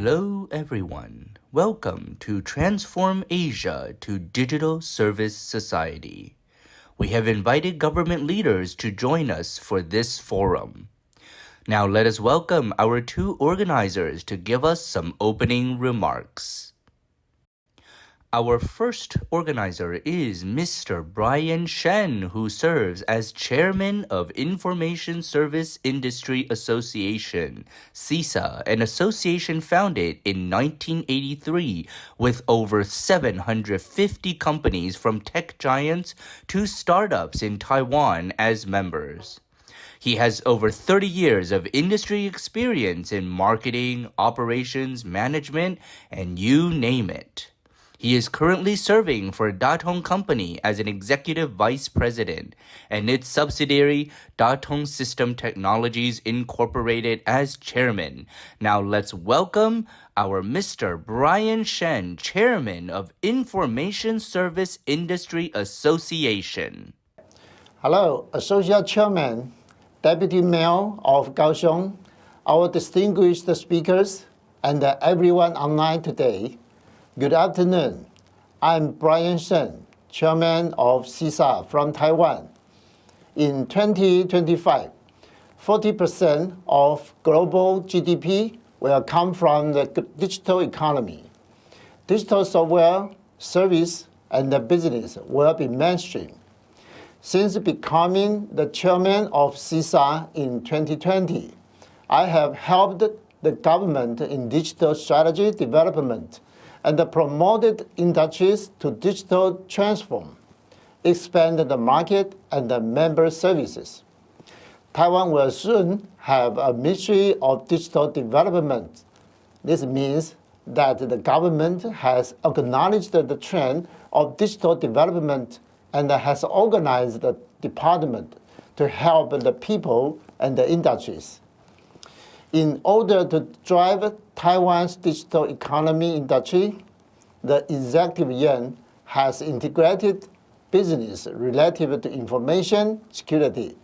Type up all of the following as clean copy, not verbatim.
Hello everyone. Welcome to Transform Asia to Digital Service Society. We have invited government leaders to join us for this forum. Now let us welcome our two organizers to give us some opening remarks. Our first organizer is Mr. Brian Shen, who serves as chairman of Information Service Industry Association, CISA, an association founded in 1983 with over 750 companies from tech giants to startups in Taiwan as members. He has over 30 years of industry experience in marketing, operations, management, and you name it. He is currently serving for Datong Company as an executive vice president and its subsidiary Datong System Technologies Incorporated as chairman. Now let's welcome our Mr. Brian Shen, chairman of Information Service Industry Association. Hello, Associate Chairman, Deputy Mayor of Kaohsiung, our distinguished speakers, and everyone online today. Good afternoon. I'm Brian Shen, Chairman of CISA from Taiwan. In 2025, 40% of global GDP will come from the digital economy. Digital software, service, and the business will be mainstream. Since becoming the chairman of CISA in 2020, I have helped the government in digital strategy development and promoted industries to digital transform, expand the market and the member services. Taiwan will soon have a Ministry of Digital Development. This means that the government has acknowledged the trend of digital development and has organized the department to help the people and the industries. In order to drive Taiwan's digital economy industry, the Executive Yuan has integrated business related to information security,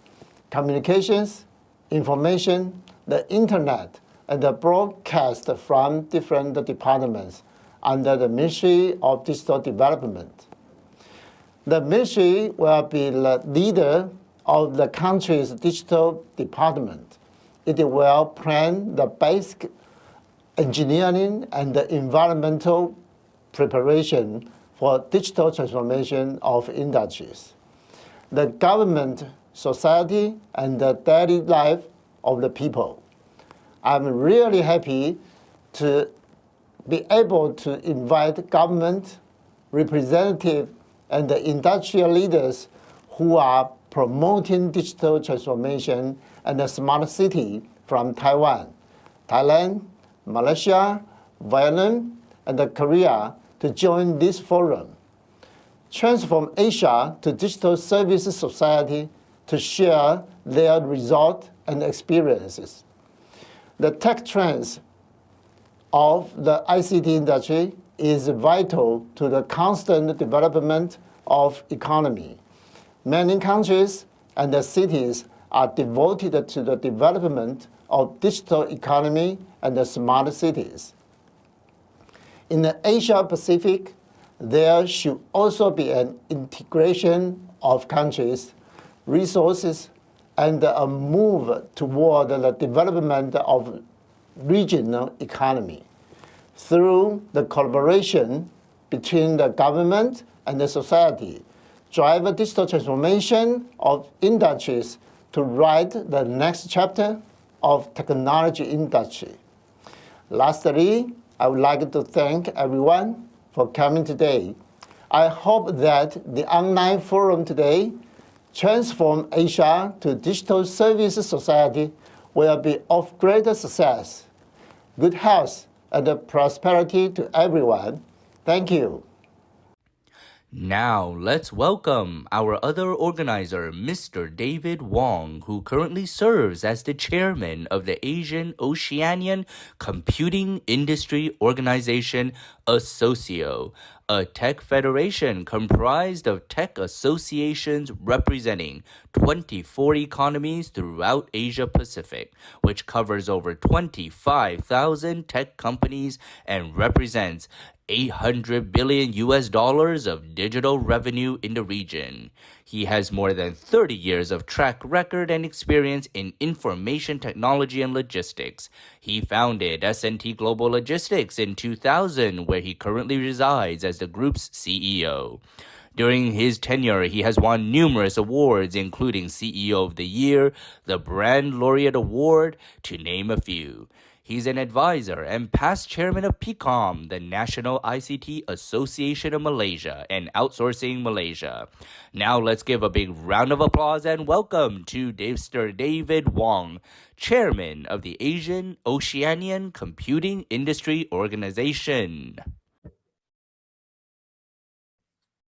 communications, information, the internet, and the broadcast from different departments under the Ministry of Digital Development. The ministry will be the leader of the country's digital department. It will plan the basic engineering and the environmental preparation for digital transformation of industries, the government, society, and the daily life of the people. I'm really happy to be able to invite government, representatives, and the industrial leaders who are promoting digital transformation and a smart city from Taiwan, Thailand, Malaysia, Vietnam, and Korea to join this forum. Transform Asia to Digital Service Society to share their results and experiences. The tech trends of the ICT industry is vital to the constant development of economy. Many countries and the cities are devoted to the development of digital economy and the smart cities. In the Asia-Pacific, there should also be an integration of countries, resources, and a move toward the development of regional economy through the collaboration between the government and the society, drive a digital transformation of industries to write the next chapter of technology industry. Lastly, I would like to thank everyone for coming today. I hope that the online forum today, Transform Asia to Digital Service Society, will be of greater success. Good health and prosperity to everyone. Thank you. Now, let's welcome our other organizer, Mr. David Wong, who currently serves as the chairman of the Asian Oceanian Computing Industry Organization, ASOCIO, a tech federation comprised of tech associations representing 24 economies throughout Asia Pacific, which covers over 25,000 tech companies and represents $800 billion of digital revenue in the region. He has more than 30 years of track record and experience in information technology and logistics. He founded S&T Global Logistics in 2000, where he currently resides as the group's CEO. During his tenure, he has won numerous awards, including CEO of the Year, the Brand Laureate Award, to name a few. He's an advisor and past chairman of PICOM, the National ICT Association of Malaysia and Outsourcing Malaysia. Now let's give a big round of applause and welcome to Mr. David Wong, chairman of the Asian Oceanian Computing Industry Organization.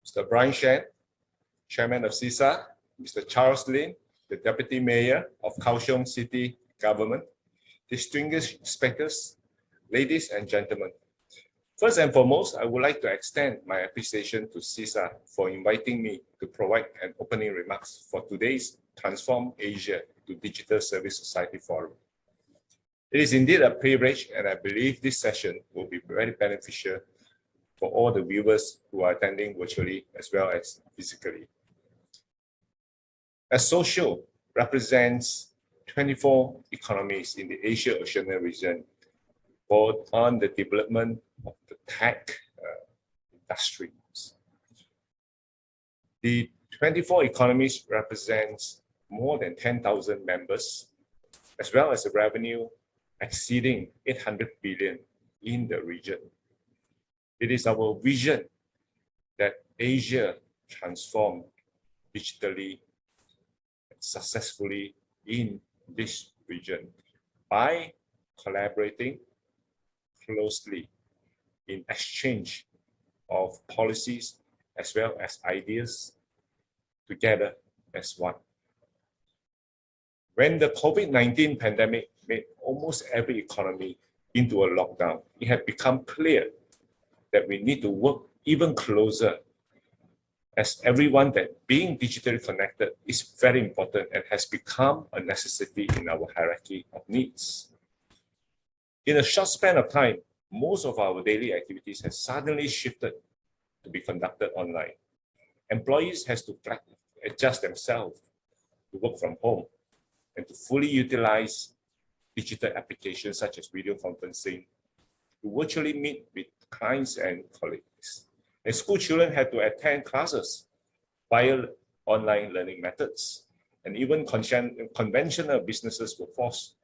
Mr. Brian Shen, chairman of CISA, Mr. Charles Lin, the deputy mayor of Kaohsiung City Government, distinguished speakers, ladies and gentlemen. First and foremost, I would like to extend my appreciation to CISA for inviting me to provide an opening remarks for today's Transform Asia to Digital Service Society Forum. It is indeed a privilege, and I believe this session will be very beneficial for all the viewers who are attending virtually as well as physically. ASOCIO represents 24 economies in the Asia-Oceania region, both on the development of the tech industries. The 24 economies represents more than 10,000 members, as well as a revenue exceeding 800 billion in the region. It is our vision that Asia transform digitally and successfully in this region by collaborating closely in exchange of policies as well as ideas together as one. When the COVID-19 pandemic made almost every economy into a lockdown, it had become clear that we need to work even closer, as everyone that being digitally connected is very important and has become a necessity in our hierarchy of needs. In a short span of time, most of our daily activities have suddenly shifted to be conducted online. Employees has to adjust themselves to work from home and to fully utilize digital applications such as video conferencing to virtually meet with clients and colleagues. And school children had to attend classes via online learning methods. And even conventional businesses were forced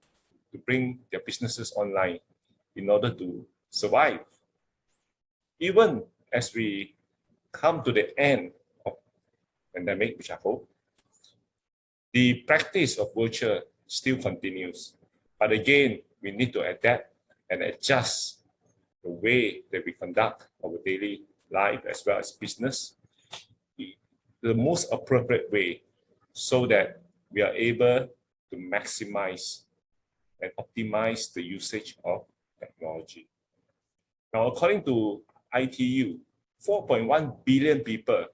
to bring their businesses online in order to survive. Even as we come to the end of the pandemic, which I hope, the practice of virtual still continues. But again, we need to adapt and adjust the way that we conduct our daily life as well as business, the most appropriate way, so that we are able to maximize and optimize the usage of technology. Now, according to ITU, 4.1 billion people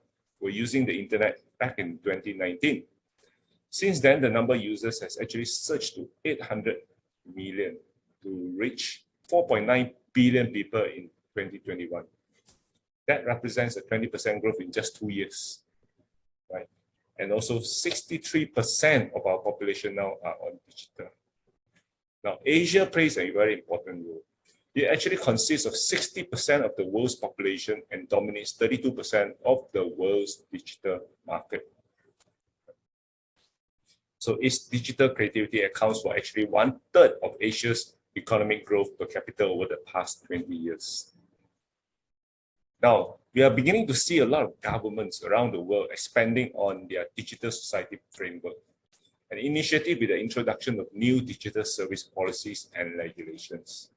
were using the internet back in 2019. Since then, the number of users has actually surged to 800 million to reach 4.9 billion people in 2021. That represents a 20% growth in just 2 years, right? And also 63% of our population now are on digital. Now, Asia plays a very important role. It actually consists of 60% of the world's population and dominates 32% of the world's digital market. So its digital creativity accounts for actually 1/3 of Asia's economic growth per capita over the past 20 years. Now, we are beginning to see a lot of governments around the world expanding on their digital society framework, an initiative with the introduction of new digital service policies and regulations.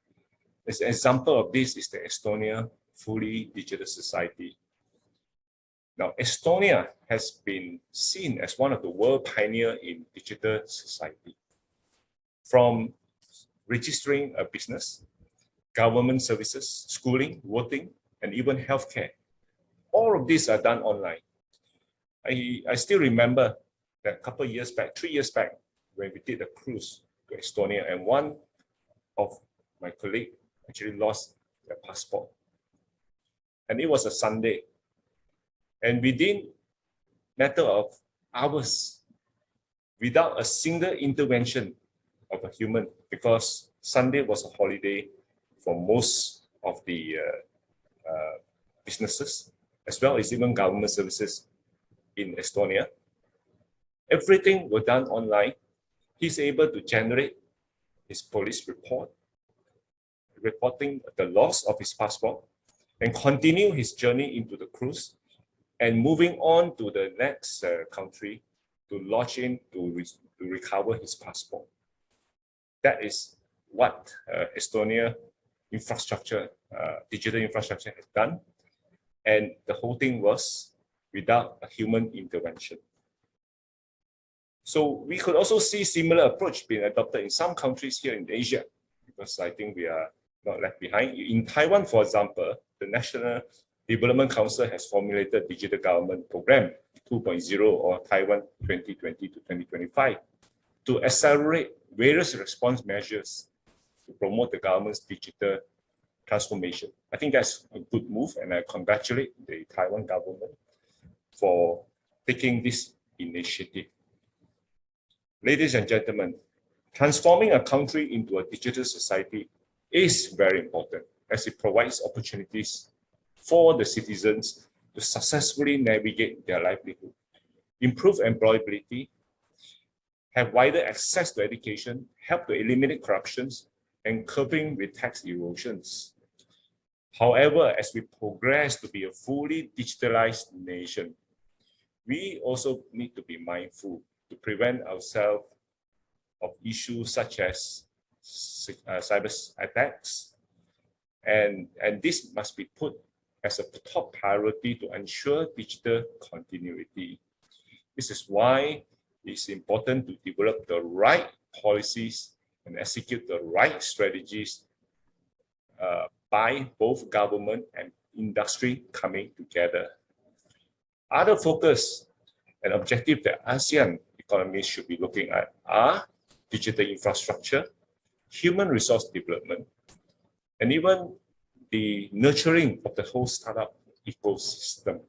As an example of this is the Estonia Fully Digital Society. Now, Estonia has been seen as one of the world pioneers in digital society. From registering a business, government services, schooling, voting, and even healthcare All of these are done online. I still remember that a couple of years back, 3 years back, when we did a cruise to Estonia, and one of my colleagues actually lost their passport. And it was a Sunday. And within a matter of hours, without a single intervention of a human, because Sunday was a holiday for most of the businesses, as well as even government services in Estonia. Everything was done online. He's able to generate his police report, reporting the loss of his passport, and continue his journey into the cruise, and moving on to the next country to lodge in to recover his passport. That is what Estonia infrastructure, digital infrastructure has done. And the whole thing was without a human intervention. So we could also see similar approach being adopted in some countries here in Asia, because I think we are not left behind. In Taiwan, for example, the National Development Council has formulated Digital Government Program 2.0 or Taiwan 2020 to 2025 to accelerate various response measures to promote the government's digital transformation. I think that's a good move, and I congratulate the Taiwan government for taking this initiative. Ladies and gentlemen, transforming a country into a digital society is very important, as it provides opportunities for the citizens to successfully navigate their livelihood, improve employability, have wider access to education, help to eliminate corruptions, and curbing with tax erosions. However, as we progress to be a fully digitalized nation, we also need to be mindful to prevent ourselves of issues such as cyber attacks. And this must be put as a top priority to ensure digital continuity. This is why it's important to develop the right policies and execute the right strategies by both government and industry coming together. Other focus and objective that ASEAN economies should be looking at are digital infrastructure, human resource development, and even the nurturing of the whole startup ecosystem.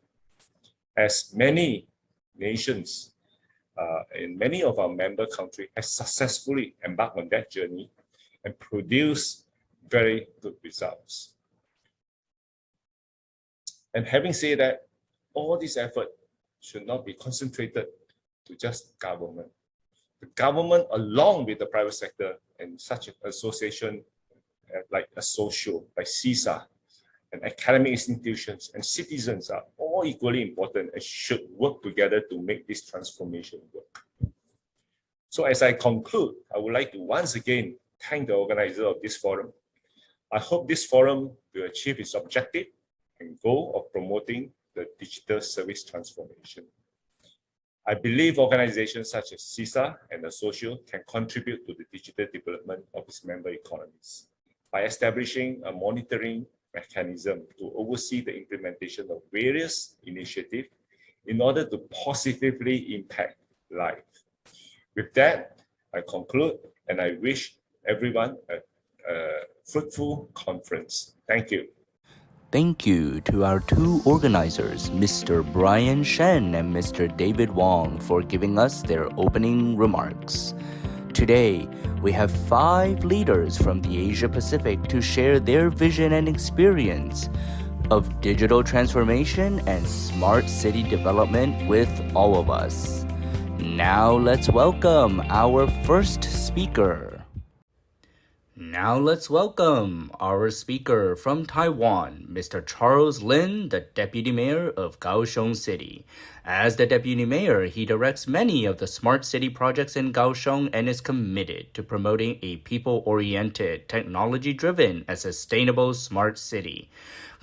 As many nations in many of our member countries have successfully embarked on that journey and produced very good results. And having said that, all this effort should not be concentrated to just government. The government, along with the private sector and such an association like ASOCIO, like CISA, and academic institutions and citizens are all equally important and should work together to make this transformation work. So as I conclude, I would like to once again thank the organizer of this forum. I hope this forum will achieve its objective and goal of promoting the digital service transformation. I believe organizations such as CISA and ASOCIO can contribute to the digital development of its member economies by establishing a monitoring mechanism to oversee the implementation of various initiatives in order to positively impact life. With that, I conclude, and I wish everyone a fruitful conference. Thank you. Thank you to our two organizers, Mr. Brian Shen and Mr. David Wong, for giving us their opening remarks. Today, we have 5 leaders from the Asia Pacific to share their vision and experience of digital transformation and smart city development with all of us. Now let's welcome our first speaker. Now let's welcome our speaker from Taiwan, Mr. Charles Lin, the Deputy Mayor of Kaohsiung City. As the Deputy Mayor, he directs many of the smart city projects in Kaohsiung and is committed to promoting a people-oriented, technology-driven, and sustainable smart city.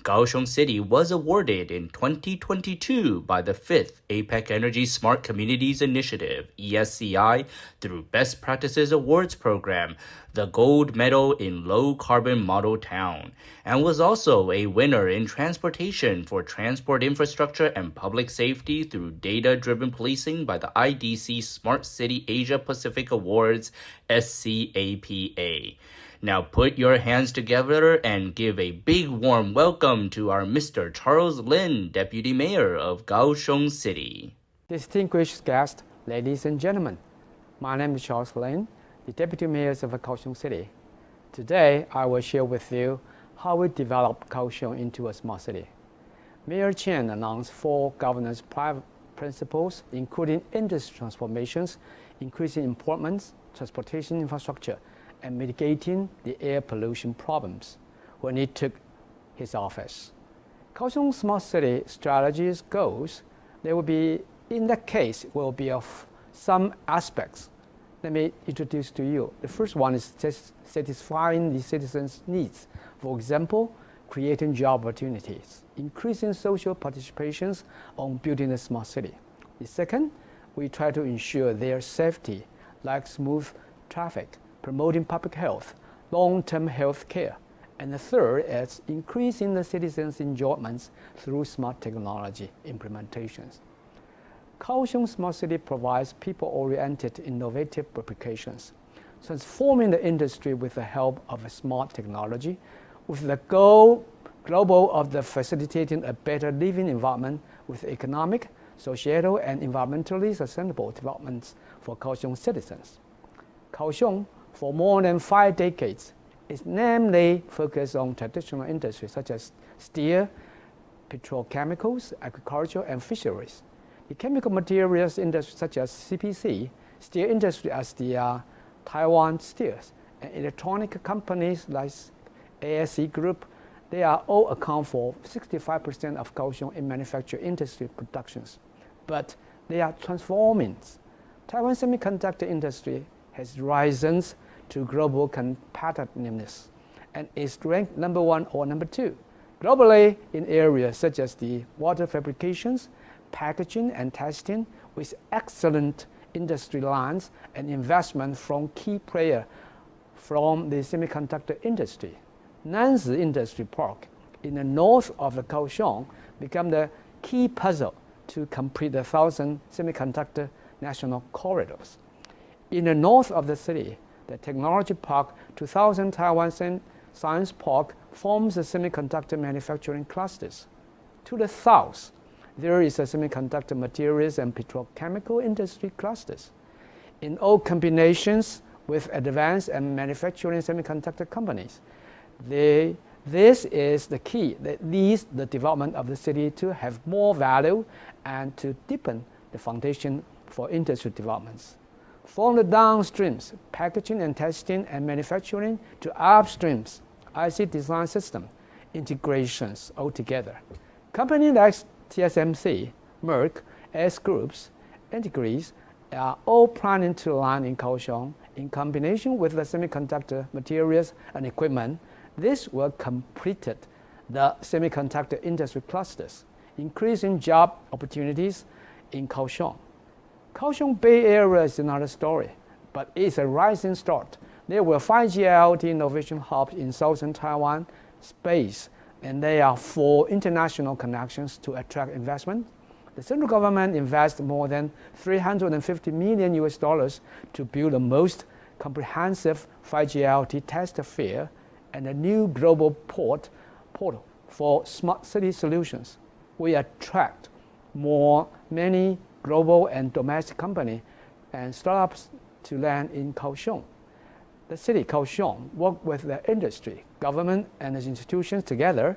Kaohsiung City was awarded in 2022 by the 5th APEC Energy Smart Communities Initiative, ESCI, through Best Practices Awards Program, the gold medal in Low Carbon Model Town, and was also a winner in transportation for transport infrastructure and public safety through data-driven policing by the IDC Smart City Asia Pacific Awards, SCAPA. Now put your hands together and give a big warm welcome to our Mr. Charles Lin, Deputy Mayor of Kaohsiung City. Distinguished guests, ladies and gentlemen, my name is Charles Lin, the Deputy Mayor of Kaohsiung City. Today, I will share with you how we developed Kaohsiung into a smart city. Mayor Chen announced 4 governance principles, including industry transformations, increasing employment, transportation infrastructure, and mitigating the air pollution problems when he took his office. Kaohsiung Smart City strategy's goals, in that case, will be of some aspects. Let me introduce to you. The first one is satisfying the citizens' needs. For example, creating job opportunities, increasing social participations on building a smart city. The second, we try to ensure their safety, like smooth traffic, promoting public health, long-term health care. And the third is increasing the citizens' enjoyments through smart technology implementations. Kaohsiung Smart City provides people-oriented innovative applications, transforming the industry with the help of smart technology, with the goal of facilitating a better living environment with economic, societal, and environmentally sustainable developments for Kaohsiung citizens. Kaohsiung, for more than 5 decades, is namely focused on traditional industries such as steel, petrochemicals, agriculture, and fisheries. The chemical materials industry such as CPC, steel industry as the Taiwan Steels, and electronic companies like ASE Group, they are all account for 65% of Kaohsiung in manufacturing industry productions. But they are transforming. Taiwan semiconductor industry has risen to global competitiveness and is ranked number 1 or number 2 globally in areas such as the water fabrications, packaging and testing, with excellent industry lines and investment from key players from the semiconductor industry. Nanzi Industry Park in the north of the Kaohsiung became the key puzzle to complete the 1,000 semiconductor national corridors. In the north of the city, the Technology Park 2000 Taiwan Science Park forms the semiconductor manufacturing clusters. To the south, there is a semiconductor materials and petrochemical industry clusters. In all combinations with advanced and manufacturing semiconductor companies, this is the key that leads the development of the city to have more value and to deepen the foundation for industry developments. From the downstreams, packaging and testing and manufacturing, to upstreams, IC design system, integrations altogether. Companies like TSMC, Merck, S Groups, Integris are all planning to land in Kaohsiung in combination with the semiconductor materials and equipment. This will complete the semiconductor industry clusters, increasing job opportunities in Kaohsiung. Kaohsiung Bay Area is another story, but it's a rising start. There were 5G IoT innovation hubs in southern Taiwan space, and there are 4 international connections to attract investment. The central government invests more than $350 million to build the most comprehensive 5G IoT test fair and a new global portal for smart city solutions. We attract many global and domestic companies and startups to land in Kaohsiung. The city Kaohsiung worked with the industry, government, and the institutions together,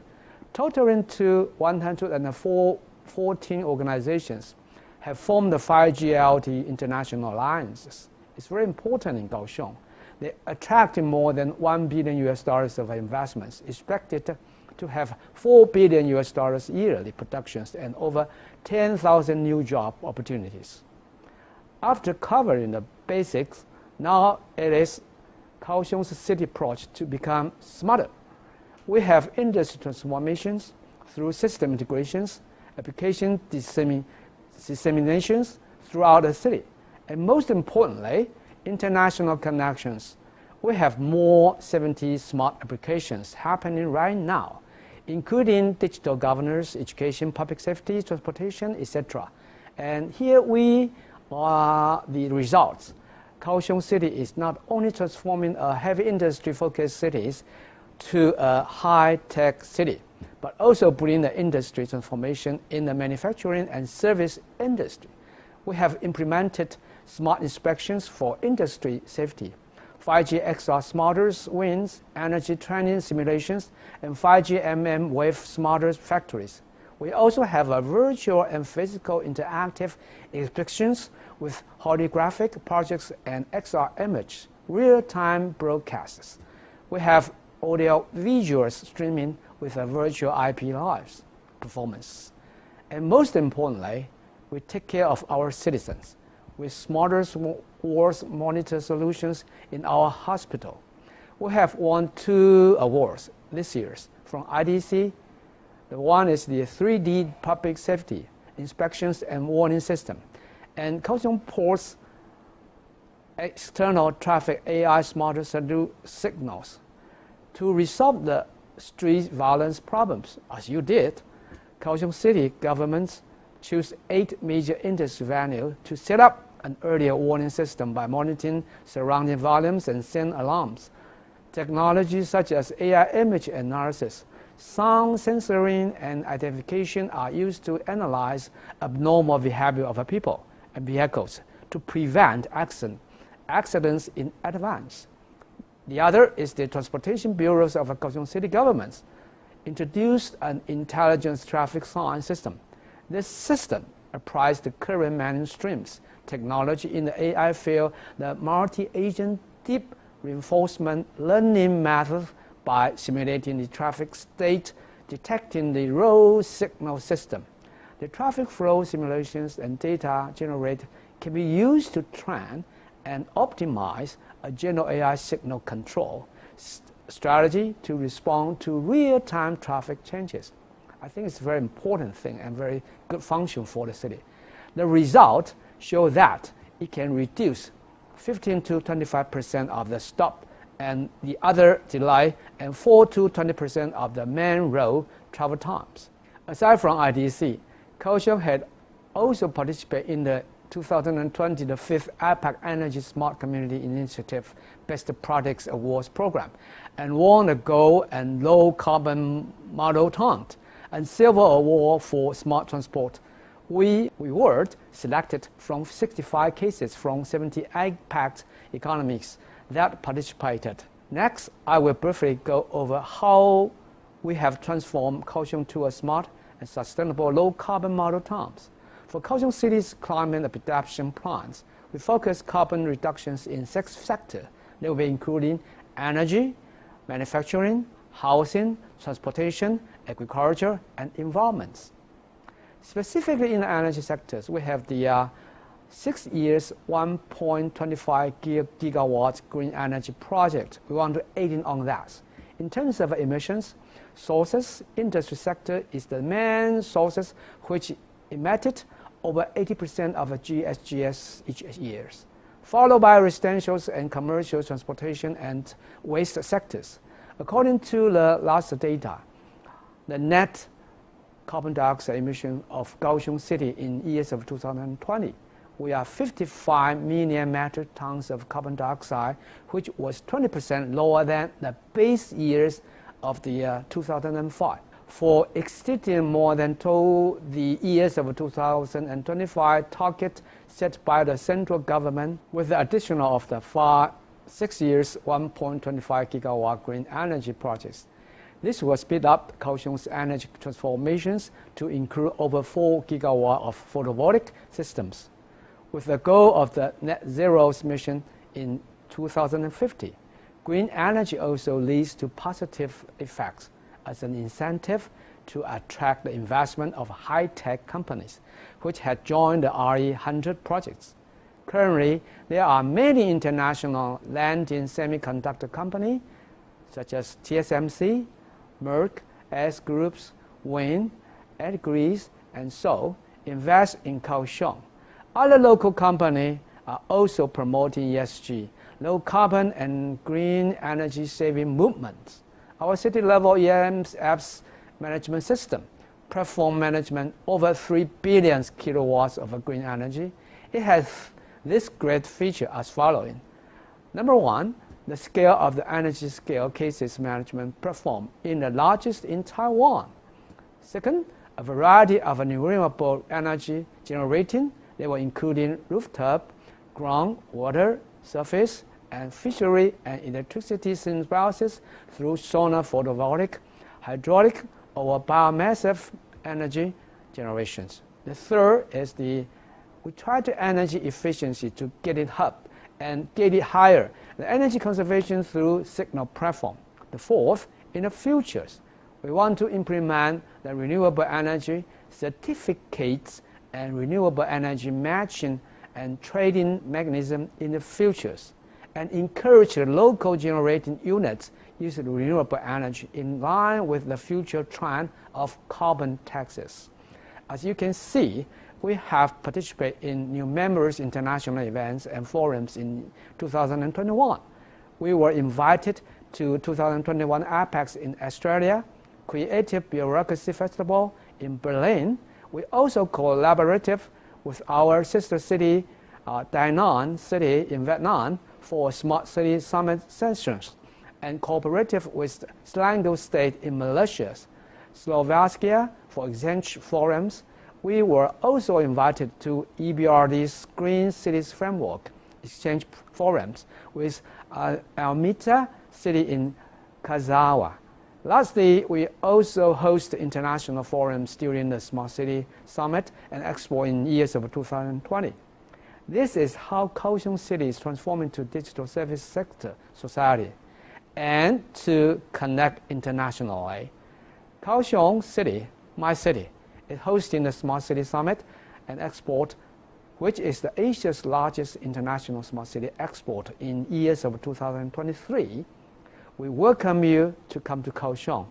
totaling to 114 organizations have formed the 5G IoT International Alliances. It's very important in Kaohsiung. They attracted more than $1 billion of investments, expected to have $4 billion yearly productions and over 10,000 new job opportunities. After covering the basics, now it is Kaohsiung's city approach to become smarter. We have industry transformations, through system integrations, application disseminations throughout the city, and most importantly, international connections. We have more 70 smart applications happening right now, including digital governance, education, public safety, transportation, etc. And here we are the results. Kaohsiung City is not only transforming a heavy industry-focused city to a high-tech city, but also bringing the industry transformation in the manufacturing and service industry. We have implemented smart inspections for industry safety, 5G XR smarter winds, energy training simulations, and 5G wave smarter factories. We also have a virtual and physical interactive inspections with holographic projects and XR image real-time broadcasts. We have audio visuals streaming with a virtual IP live performance. And most importantly, we take care of our citizens with smarter wards monitor solutions in our hospital. We have won 2 awards this year from IDC. The one is the 3D public safety inspections and warning system, and Kaohsiung Port's external traffic AI smarter signals. To resolve the street violence problems, as you did, Kaohsiung City governments choose 8 major industry venues to set up an earlier warning system by monitoring surrounding volumes and send alarms. Technologies such as AI image analysis, sound sensoring, and identification are used to analyze abnormal behavior of people and vehicles to prevent accidents in advance. The other is the transportation bureaus of Kaohsiung City governments introduced an intelligence traffic sign system. This system applies the current mainstreams technology in the AI field, the multi-agent deep reinforcement learning method by simulating the traffic state, detecting the road signal system. The traffic flow simulations and data generated can be used to train and optimize a general AI signal control strategy to respond to real-time traffic changes. I think it's a very important thing and very good function for the city. The result shows that it can reduce 15 to 25% of the stop and the other delay, and 4 to 20% of the main road travel times. Aside from IDC, Kaohsiung had also participated in the 2020 the 5th APAC Energy Smart Community Initiative Best Products Awards program, and won the Gold and Low Carbon Model Taunt and Silver Award for Smart Transport. We were selected from 65 cases from 70 APAC economies that participated. Next, I will briefly go over how we have transformed Kaohsiung to a smart and sustainable low-carbon model towns. For Kaohsiung City's climate adaptation plans, we focus carbon reductions in 6 sectors. They will be including energy, manufacturing, housing, transportation, agriculture, and environments. Specifically in the energy sectors, we have the 6 years, 1.25 gigawatts green energy project. We want to aid in on that. In terms of emissions sources, industry sector is the main sources which emitted over 80% of the GHGs each year, followed by residential and commercial transportation and waste sectors. According to the last data, the net carbon dioxide emission of Kaohsiung City in years of 2020, we are 55 million metric tons of carbon dioxide, which was 20% lower than the base years of the year 2005. For exceeding more than the years of 2025 target set by the central government, with the addition of the 6 years, 1.25 gigawatt green energy projects. This will speed up Kaohsiung's energy transformations to include over 4 gigawatts of photovoltaic systems, with the goal of the net zero emission in 2050. Green energy also leads to positive effects as an incentive to attract the investment of high-tech companies, which had joined the RE100 projects. Currently, there are many international landing semiconductor companies, such as TSMC, Merck, S Groups, wind, agrees, and so invest in Kaohsiung. Other local companies are also promoting ESG, low carbon and green energy saving movements. Our city level EMS management system perform management over 3 billion kilowatts of green energy. It has this great feature as following. Number one, the scale of the energy scale cases management performed in the largest in Taiwan. Second, a variety of renewable energy generating. They were including rooftop, ground, water, surface, and fishery and electricity symbiosis through solar photovoltaic, hydraulic, or biomass energy generations. The third is we try to energy efficiency to get it up and get it higher. The energy conservation through signal platform. The fourth, in the futures, we want to implement the renewable energy certificates and renewable energy matching and trading mechanism in the futures, and encourage the local generating units using renewable energy in line with the future trend of carbon taxes. As you can see, we have participated in numerous international events and forums in 2021. We were invited to 2021 APEX in Australia, Creative Bureaucracy Festival in Berlin. We also collaborated with our sister city, Da Nang City in Vietnam for Smart City Summit sessions, and cooperative with Selangor State in Malaysia, Slovakia for exchange forums. We were also invited to EBRD's Green Cities Framework exchange forums with Almita City in Kazawa. Lastly, we also host international forums during the Smart City Summit and Expo in years of 2020. This is how Kaohsiung City is transforming to digital service sector society and to connect internationally. Kaohsiung City, my city, is hosting the Smart City Summit and Export, which is the Asia's largest international smart city export in years of 2023. We welcome you to come to Kaohsiung,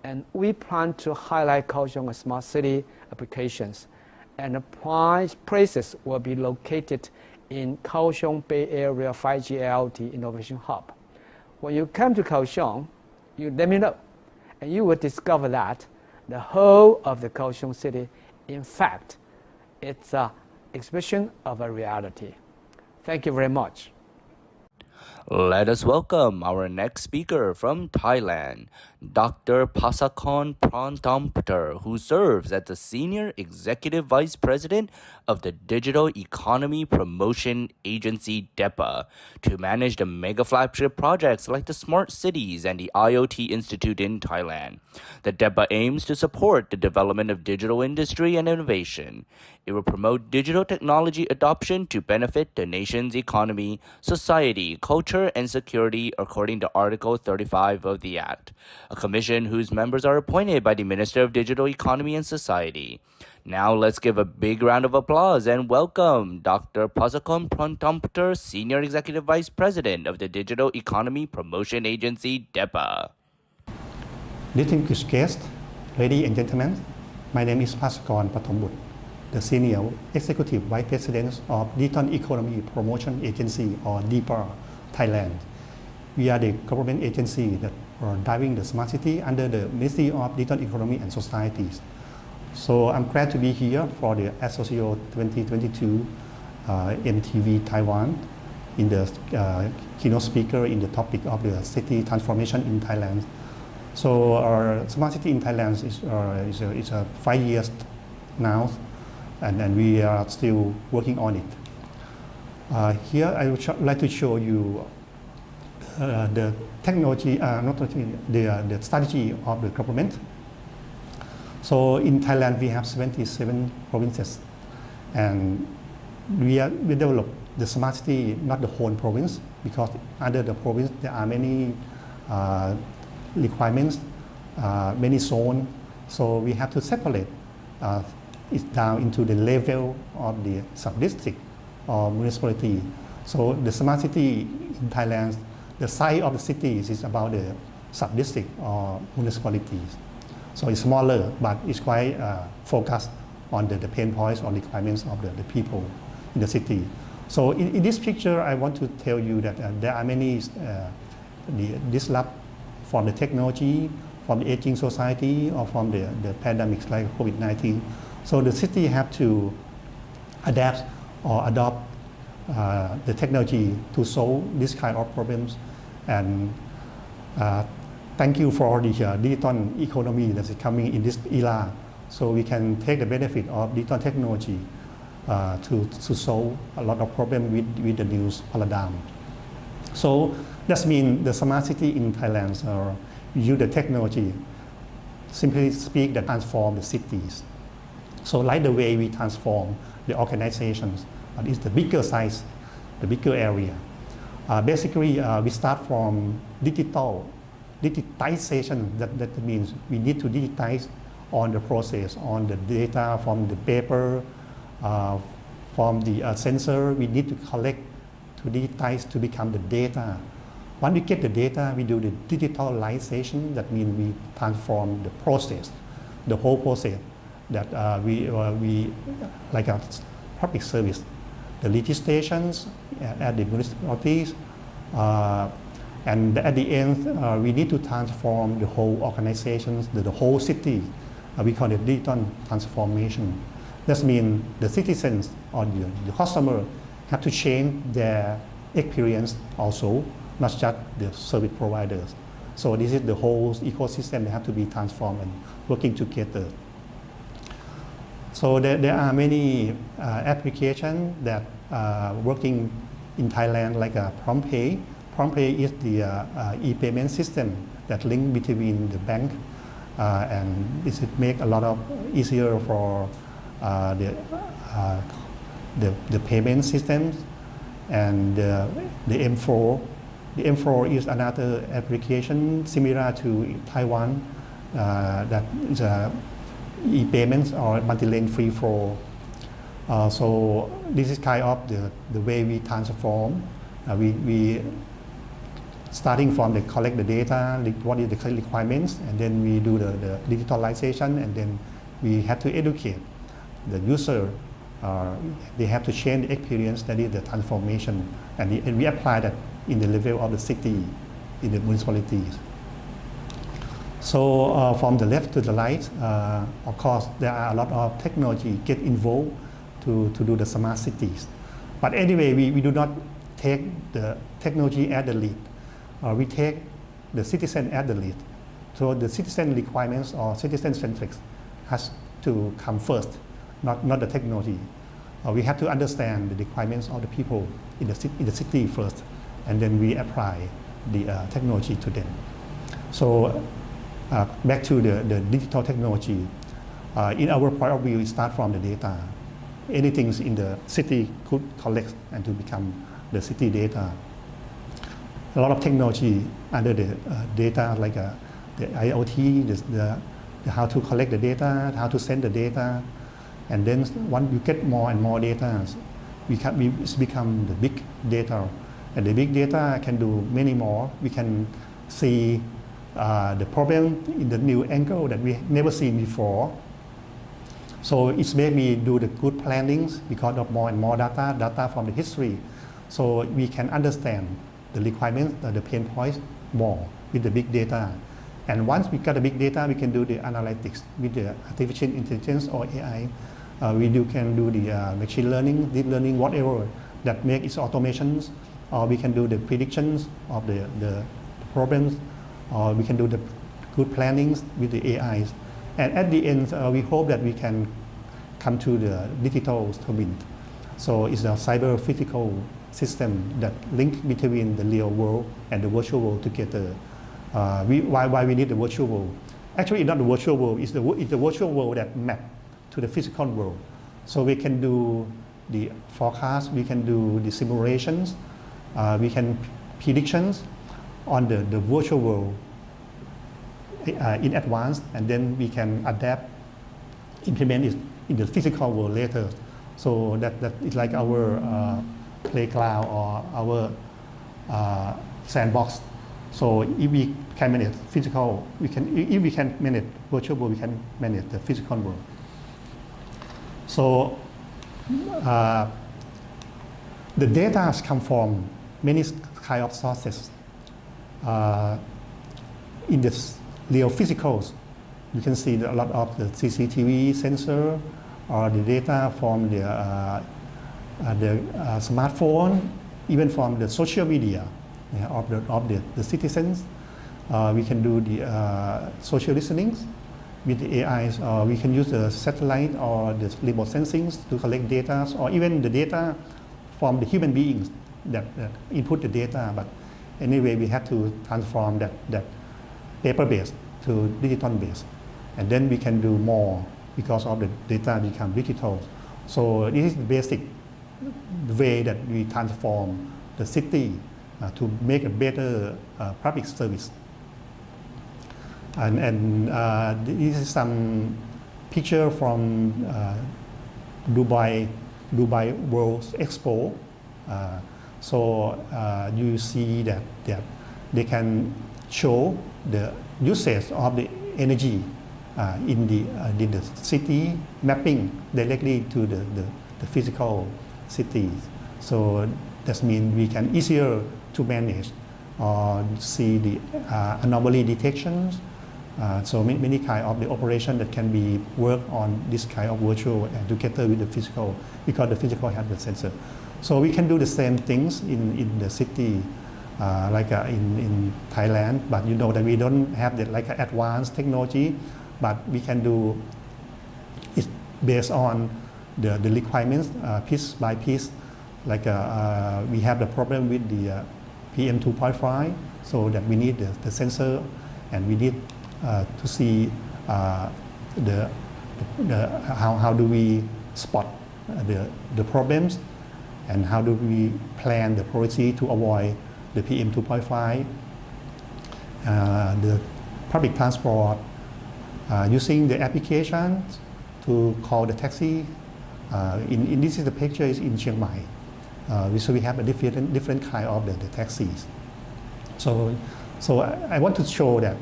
and we plan to highlight Kaohsiung smart city applications, and the places will be located in Kaohsiung Bay Area 5G IoT Innovation Hub. When you come to Kaohsiung, you let me know, and you will discover that the whole of the Kaohsiung city, in fact, it's an expression of a reality. Thank you very much. Let us welcome our next speaker from Thailand, Dr. Passakon Prathombutr, who serves as the Senior Executive Vice President of the Digital Economy Promotion Agency DEPA, to manage the mega flagship projects like the Smart Cities and the IoT Institute in Thailand. The DEPA aims to support the development of digital industry and innovation. It will promote digital technology adoption to benefit the nation's economy, society, culture, and security according to Article 35 of the Act, a commission whose members are appointed by the Minister of Digital Economy and Society. Now let's give a big round of applause and welcome Dr. Passakon Prathombutr, Senior Executive Vice President of the Digital Economy Promotion Agency, DEPA. Distinguished guests, ladies and gentlemen, my name is Passakon Prathombutr, the Senior Executive Vice President of Digital Economy Promotion Agency, or DEPA, Thailand. We are the government agency that are driving the smart city under the Ministry of Digital Economy and Societies. So I'm glad to be here for the ASOCIO 2022 MTV Taiwan in the keynote speaker in the topic of the city transformation in Thailand. So our smart city in Thailand is 5 years now, and we are still working on it. Here I would like to show you the technology, the strategy of the government. So in Thailand we have 77 provinces, and we develop the smart city, not the whole province, because under the province there are many requirements, many zones. So we have to separate it down into the level of the sub-district or municipality. So the smart city in Thailand, the size of the cities is about the sub-district or municipalities. So it's smaller, but it's quite focused on the pain points or requirements of the people in the city. So in this picture, I want to tell you that there are many disrupts from the technology, from the aging society, or from the pandemics like COVID-19. So the city have to adapt or adopt the technology to solve this kind of problems. And thank you for the digital economy that is coming in this era. So we can take the benefit of digital technology to solve a lot of problems with the new paradigm. So that means the smart city in Thailand use the technology, simply speak, that transform the cities. So like the way we transform the organizations, but it's the bigger size, the bigger area. Basically, we start from digitization. That means we need to digitize on the process, on the data from the paper, from the sensor. We need to collect, to digitize, to become the data. Once we get the data, we do the digitalization. That means we transform the process, the whole process. That we like a public service, the legislations at the municipalities, and at the end, we need to transform the whole organizations, the whole city. We call it digital transformation. That means the citizens or the customer have to change their experience also, not just the service providers. So this is the whole ecosystem that have to be transformed and working together. So there are many applications that are working in Thailand, like PromptPay. PromptPay is the e-payment system that link between the bank and this make a lot of easier for the payment systems. And the M4. The M4 is another application similar to Taiwan that is e-payments or multi-lane free flow. So this is kind of the way we transform. We starting from the collect the data, what is the requirements, and then we do the digitalization, and then we have to educate the user. They have to change the experience, that is the transformation, and we apply that in the level of the city, in the municipalities. So from the left to the right, of course, there are a lot of technology get involved to do the smart cities. But anyway, we do not take the technology at the lead. We take the citizen at the lead. So the citizen requirements or citizen-centric has to come first, not the technology. We have to understand the requirements of the people in the city first, and then we apply the technology to them. So back to the digital technology. In our point of view, we start from the data. Anything in the city could collect and to become the city data. A lot of technology under the data, like the IoT, the how to collect the data, how to send the data, and then once you get more and more data, it's become the big data. And the big data can do many more. We can see the problem in the new angle that we never seen before. So it's made me do the good plannings because of more and more data from the history. So we can understand the requirements, the pain points more with the big data. And once we got the big data, we can do the analytics with the artificial intelligence or AI. We can do the machine learning, deep learning, whatever that make its automations. Or we can do the predictions of the problems. Or we can do the good plannings with the AIs. And at the end, we hope that we can come to the digital twin. So it's a cyber-physical system that link between the real world and the virtual world together. Why we need the virtual world? Actually, not the virtual world. It's the virtual world that map to the physical world. So we can do the forecast. We can do the simulations. We can predictions on the virtual world in advance, and then we can adapt, implement it in the physical world later. So that is like our playground or our sandbox So if we can manage physical, if we can manage virtual world, we can manage the physical world. So the data come from many kind of sources. In the real physicals, you can see a lot of the CCTV sensor or the data from the smartphone, even from the social media of the citizens. We can do the social listening with the AIs, or we can use the satellite or the remote sensing to collect data, or even the data from the human beings that input the data. But anyway, we have to transform that paper-based to digital-based. And then we can do more because of the data become digital. So this is the basic way that we transform the city to make a better public service. And this is some picture from Dubai World Expo. So you see that they can show the usage of the energy in the city, mapping directly to the physical cities. So that means we can easier to manage or see the anomaly detections. So many kind of the operation that can be worked on this kind of virtual and together with the physical, because the physical has the sensor. So we can do the same things in the city, like in Thailand, but you know that we don't have the like advanced technology, but we can do it based on the requirements piece by piece. Like we have the problem with the PM 2.5, so that we need the sensor, and we need to see how do we spot the problems, and how do we plan the policy to avoid the PM 2.5, the public transport, using the applications to call the taxi. In this is the picture is in Chiang Mai. So we have a different kind of the taxis. So I want to show that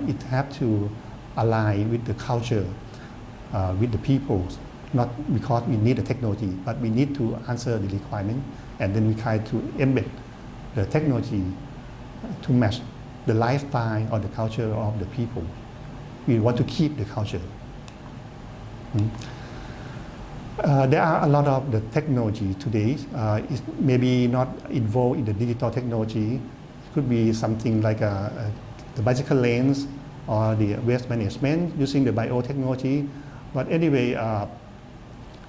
it have to align with the culture, with the people, not because we need the technology, but we need to answer the requirement, and then we try to embed the technology to match the lifestyle or the culture of the people. We want to keep the culture. There are a lot of the technology today. It's maybe not involved in the digital technology. It could be something like the bicycle lanes or the waste management using the biotechnology. But anyway,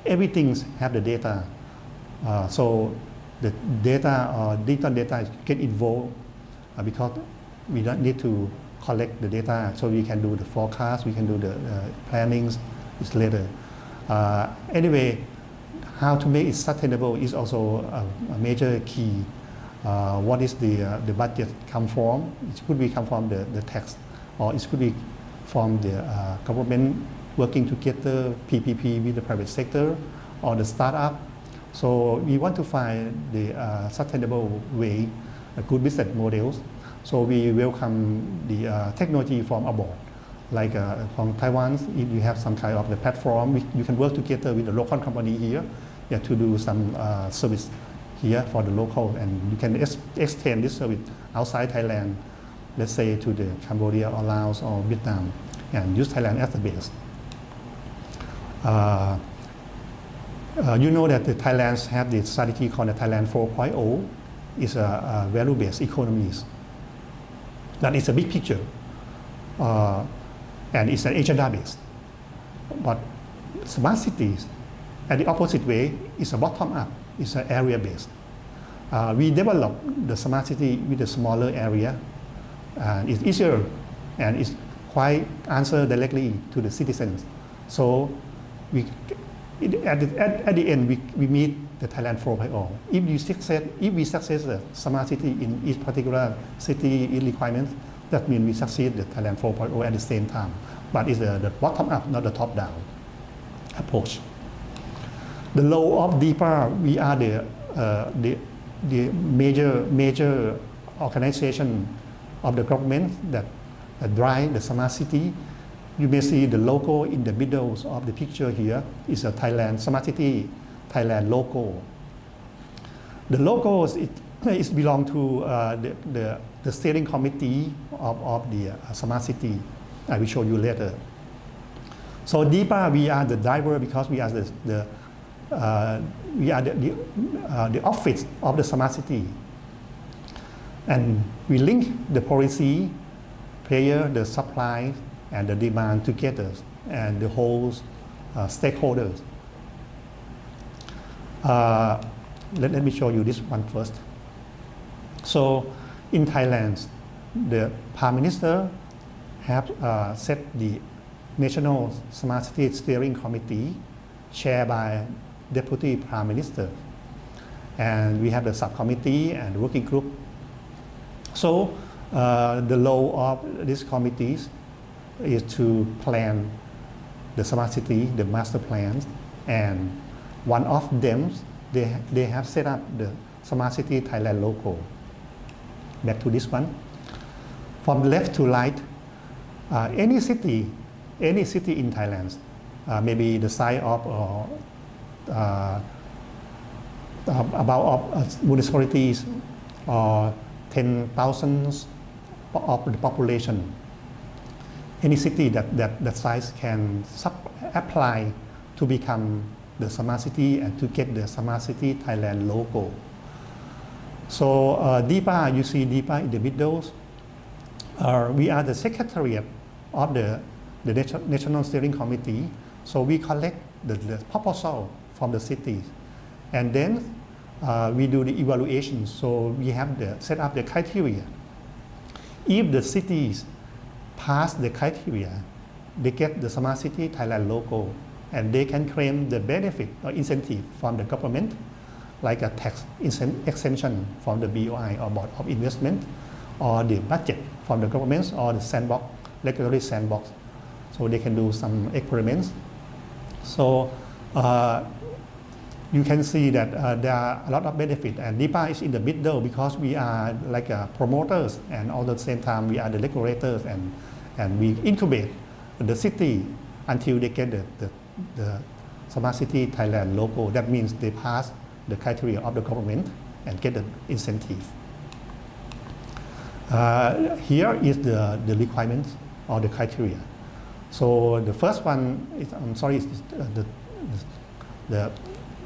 everything have the data. So the data or digital data get involved because we don't need to collect the data, so we can do the forecast, we can do the plannings later. Anyway, how to make it sustainable is also a major key. What is the budget come from? It could be come from the tax, or it could be from the government working together, PPP with the private sector or the startup. So we want to find the sustainable way, good business models. So we welcome the technology from abroad. Like from Taiwan, if you have some kind of the platform, you can work together with the local company here to do some service here for the local, and you can extend this service outside Thailand, let's say to the Cambodia or Laos or Vietnam, and use Thailand as the base. You know that the Thailand have the strategy called the Thailand 4.0. It's a value-based economies. That is a big picture. And it's an agenda-based. But smart cities, at the opposite way, is a bottom-up, it's an area-based. We develop the smart city with a smaller area, and it's easier, and it's quite answer directly to the citizens. So at the end, we meet the Thailand 4.0. If we success the smart city in each particular city requirements, that means we succeed the Thailand 4.0 at the same time. But it's the bottom-up, not the top-down approach. The law of DEPA, we are the major organization of the government that drive the smart city. You may see the logo in the middle of the picture here is a Thailand Smart City Thailand logo. The logo is belong to the steering committee of the smart city. I will show you later. So DEPA, we are the driver because we are the office of the smart city, and we link the policy, player, the supply, and the demand together, and the whole stakeholders. Let me show you this one first. So in Thailand, the Prime Minister have set the National Smart City Steering Committee chaired by Deputy Prime Minister. And we have the subcommittee and working group. So the role of these committees is to plan the smart city, the master plans, and one of them, they have set up the Smart City Thailand logo. Back to this one. From left to right, any city in Thailand, maybe the size of about municipalities or 10,000 of the population. Any city that size can apply to become the smart city and to get the Smart City Thailand logo. So DEPA, you see DEPA in the middle. We are the secretariat of the National Steering Committee. So we collect the proposal from the cities, and then we do the evaluation. So we have set up the criteria. If the cities pass the criteria, they get the Smart City Thailand logo, and they can claim the benefit or incentive from the government, like a tax exemption from the BOI or Board of Investment, or the budget from the government, or the sandbox, regulatory sandbox. So they can do some experiments. So you can see that there are a lot of benefit, and DEPA is in the middle because we are like promoters, and all at the same time we are the regulators, and we incubate the city until they get the Smart City Thailand logo. That means they pass the criteria of the government and get the incentive. Here is the requirements or the criteria. So the first one is, I'm sorry, the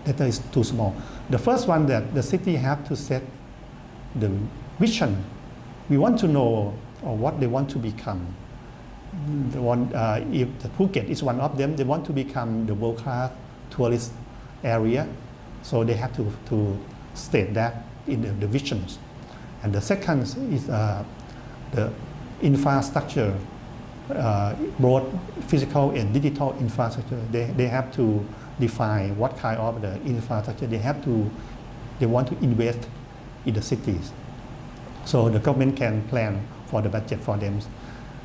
letter is too small. The first one, that the city have to set the vision. We want to know what they want to become. The one, if the Phuket is one of them, they want to become the world-class tourist area. So they have to state that in the visions. And the second is the infrastructure, both physical and digital infrastructure. They have to define what kind of the infrastructure they want to invest in the cities. So the government can plan for the budget for them.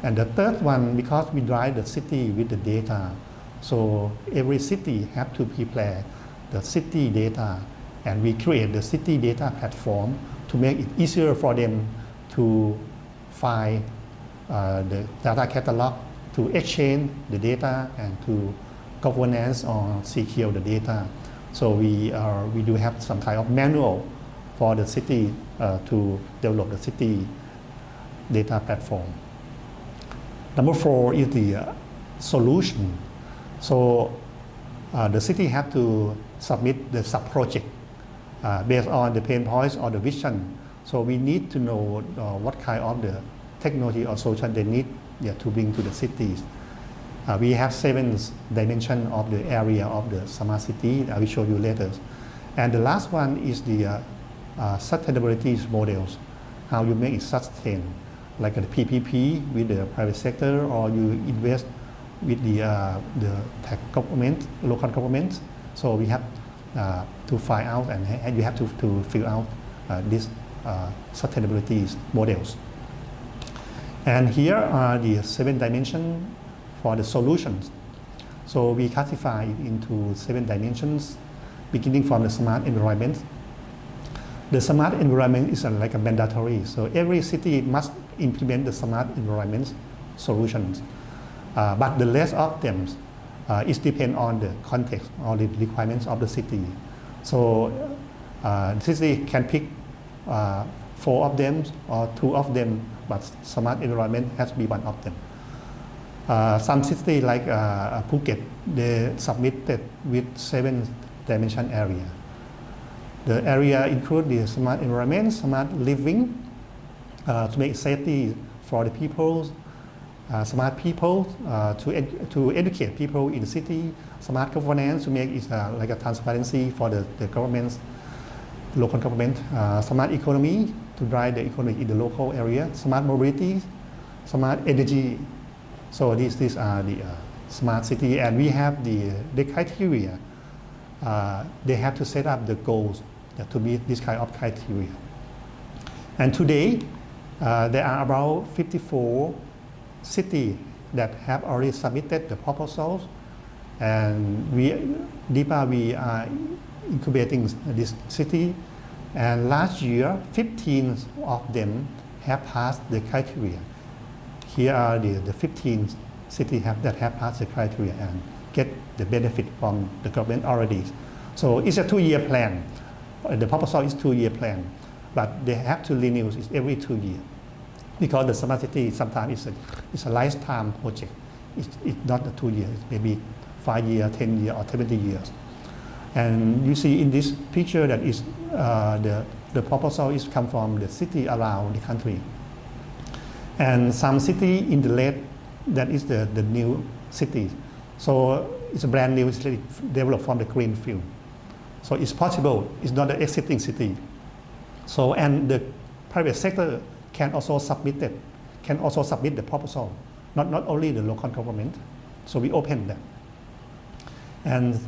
And the third one, because we drive the city with the data, so every city have to prepare the city data, and we create the city data platform to make it easier for them to find the data catalog, to exchange the data, and to governance or secure the data. So we do have some kind of manual for the city to develop the city data platform. Number 4 is the solution. So the city have to submit the sub-project based on the pain points or the vision. So we need to know what kind of the technology or solution they need to bring to the cities. We have 7 dimensions of the area of the smart city. I will show you later. And the last one is the sustainability models, how you make it sustain, like the PPP with the private sector, or you invest with the tech government, local government. So we have to find out, and you have to fill out these sustainability models. And here are the 7 dimensions for the solutions. So we classify it into 7 dimensions, beginning from the smart environment. The smart environment is like a mandatory. So every city must implement the smart environment solutions. But the rest of them is depend on the context or the requirements of the city. So the city can pick 4 of them or 2 of them, but smart environment has to be one of them. Some cities like Phuket, they submitted with 7-dimension area. The area includes the smart environment, smart living, to make safety for the people, smart people, to educate people in the city, smart governance to make it like a transparency for the governments, local government, smart economy to drive the economy in the local area, smart mobility, smart energy. So these are the smart city, and we have the criteria. They have to set up the goals to meet this kind of criteria. And today, there are about 54 cities that have already submitted the proposals, and DEPA, we are incubating this city, and last year 15 of them have passed the criteria. Here are the 15 cities that have passed the criteria and get the benefit from the government already. So it's a 2-year plan. The proposal is 2-year plan, but they have to renew it every 2 years, because the smart city sometimes it's a lifetime project. It's not a 2 years, it's maybe 5 years, 10 years, or 70 years. And you see in this picture that is the proposal is come from the city around the country. And some city in the red, that is the new cities. So it's a brand new city developed from the green field. So it's possible, it's not an existing city. So, and the private sector can also submit the proposal, not only the local government. So we open that. And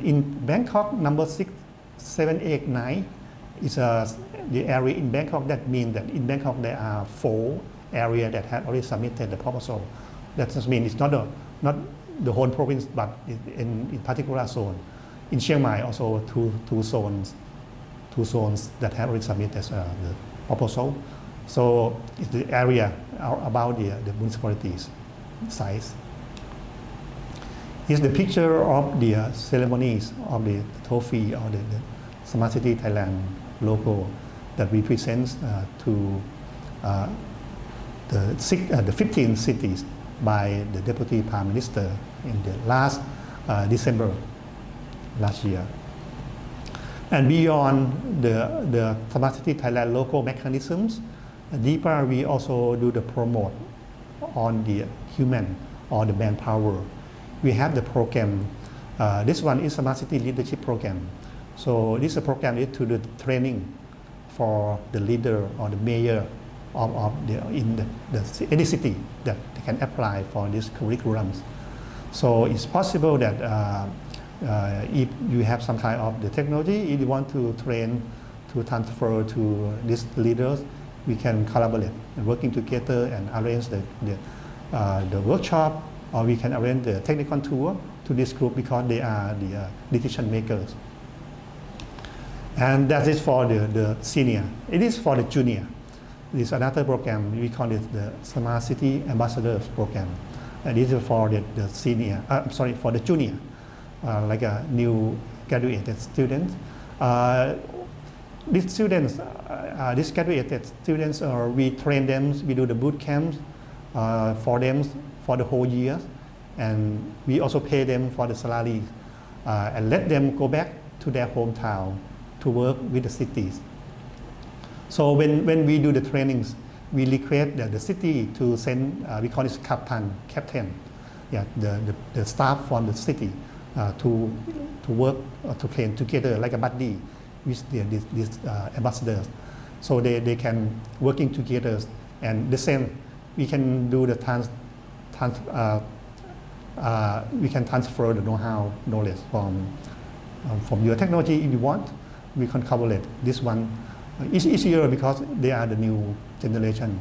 in Bangkok, number 6, 7, 8, 9 is the area in Bangkok. That means that in Bangkok there are 4 areas that have already submitted the proposal. That just means it's not the whole province, but in particular zone. In Chiang Mai also two zones that have already submitted the proposal. So it's the area about the municipalities size. Here's the picture of the ceremonies of the trophy or the Smart City Thailand logo that we present to the 15 cities by the Deputy Prime Minister in the last December last year. And beyond the Smart City Thailand local mechanisms, DEPA, we also do the promote on the human or the manpower. We have the program. This one is Smart City Leadership Program. So this program is to do training for the leader or the mayor of any city that they can apply for these curriculums. So it's possible that if you have some kind of the technology, if you want to train to transfer to these leaders, we can collaborate and working together and arrange the workshop, or we can arrange the technical tour to this group because they are the decision makers. And that is for the senior. It is for the junior. This is another program, we call it the Smart City Ambassadors Program. And this is for the senior, for the junior, like a new graduated student. These students, these graduated students, we train them, we do the boot camps for them for the whole year, and we also pay them for the salary and let them go back to their hometown to work with the cities. So when we do the trainings, we request the city to send, we call it captain, yeah, the staff from the city to work to train together like a buddy with these ambassadors. So they can working together, and the same we can do the we can transfer the know-how, knowledge from your technology if you want. We can collaborate. This one is easier because they are the new generation,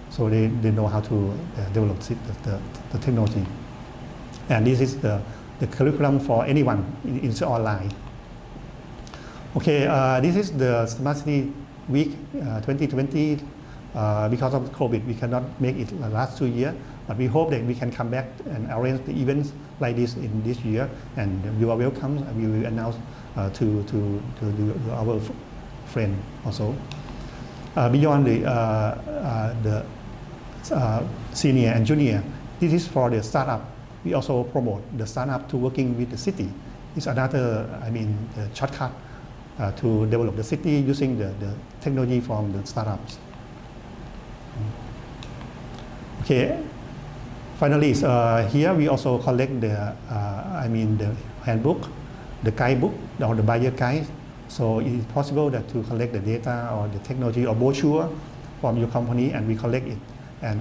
so they know how to develop the technology. And this is the curriculum for anyone in online. Okay, this is the Smart City Week 2020. Because of COVID, we cannot make it the last 2 years, but we hope that we can come back and arrange the events like this in this year, and you are welcome. We will announce to our friend also. Beyond the senior and junior, this is for the startup. We also promote the startup to working with the city. It's another, the shortcut to develop the city using the technology from the startups. Okay. Finally, here we also collect the handbook, the guidebook, or the buyer guide. So it is possible that to collect the data or the technology or brochure from your company, and we collect it and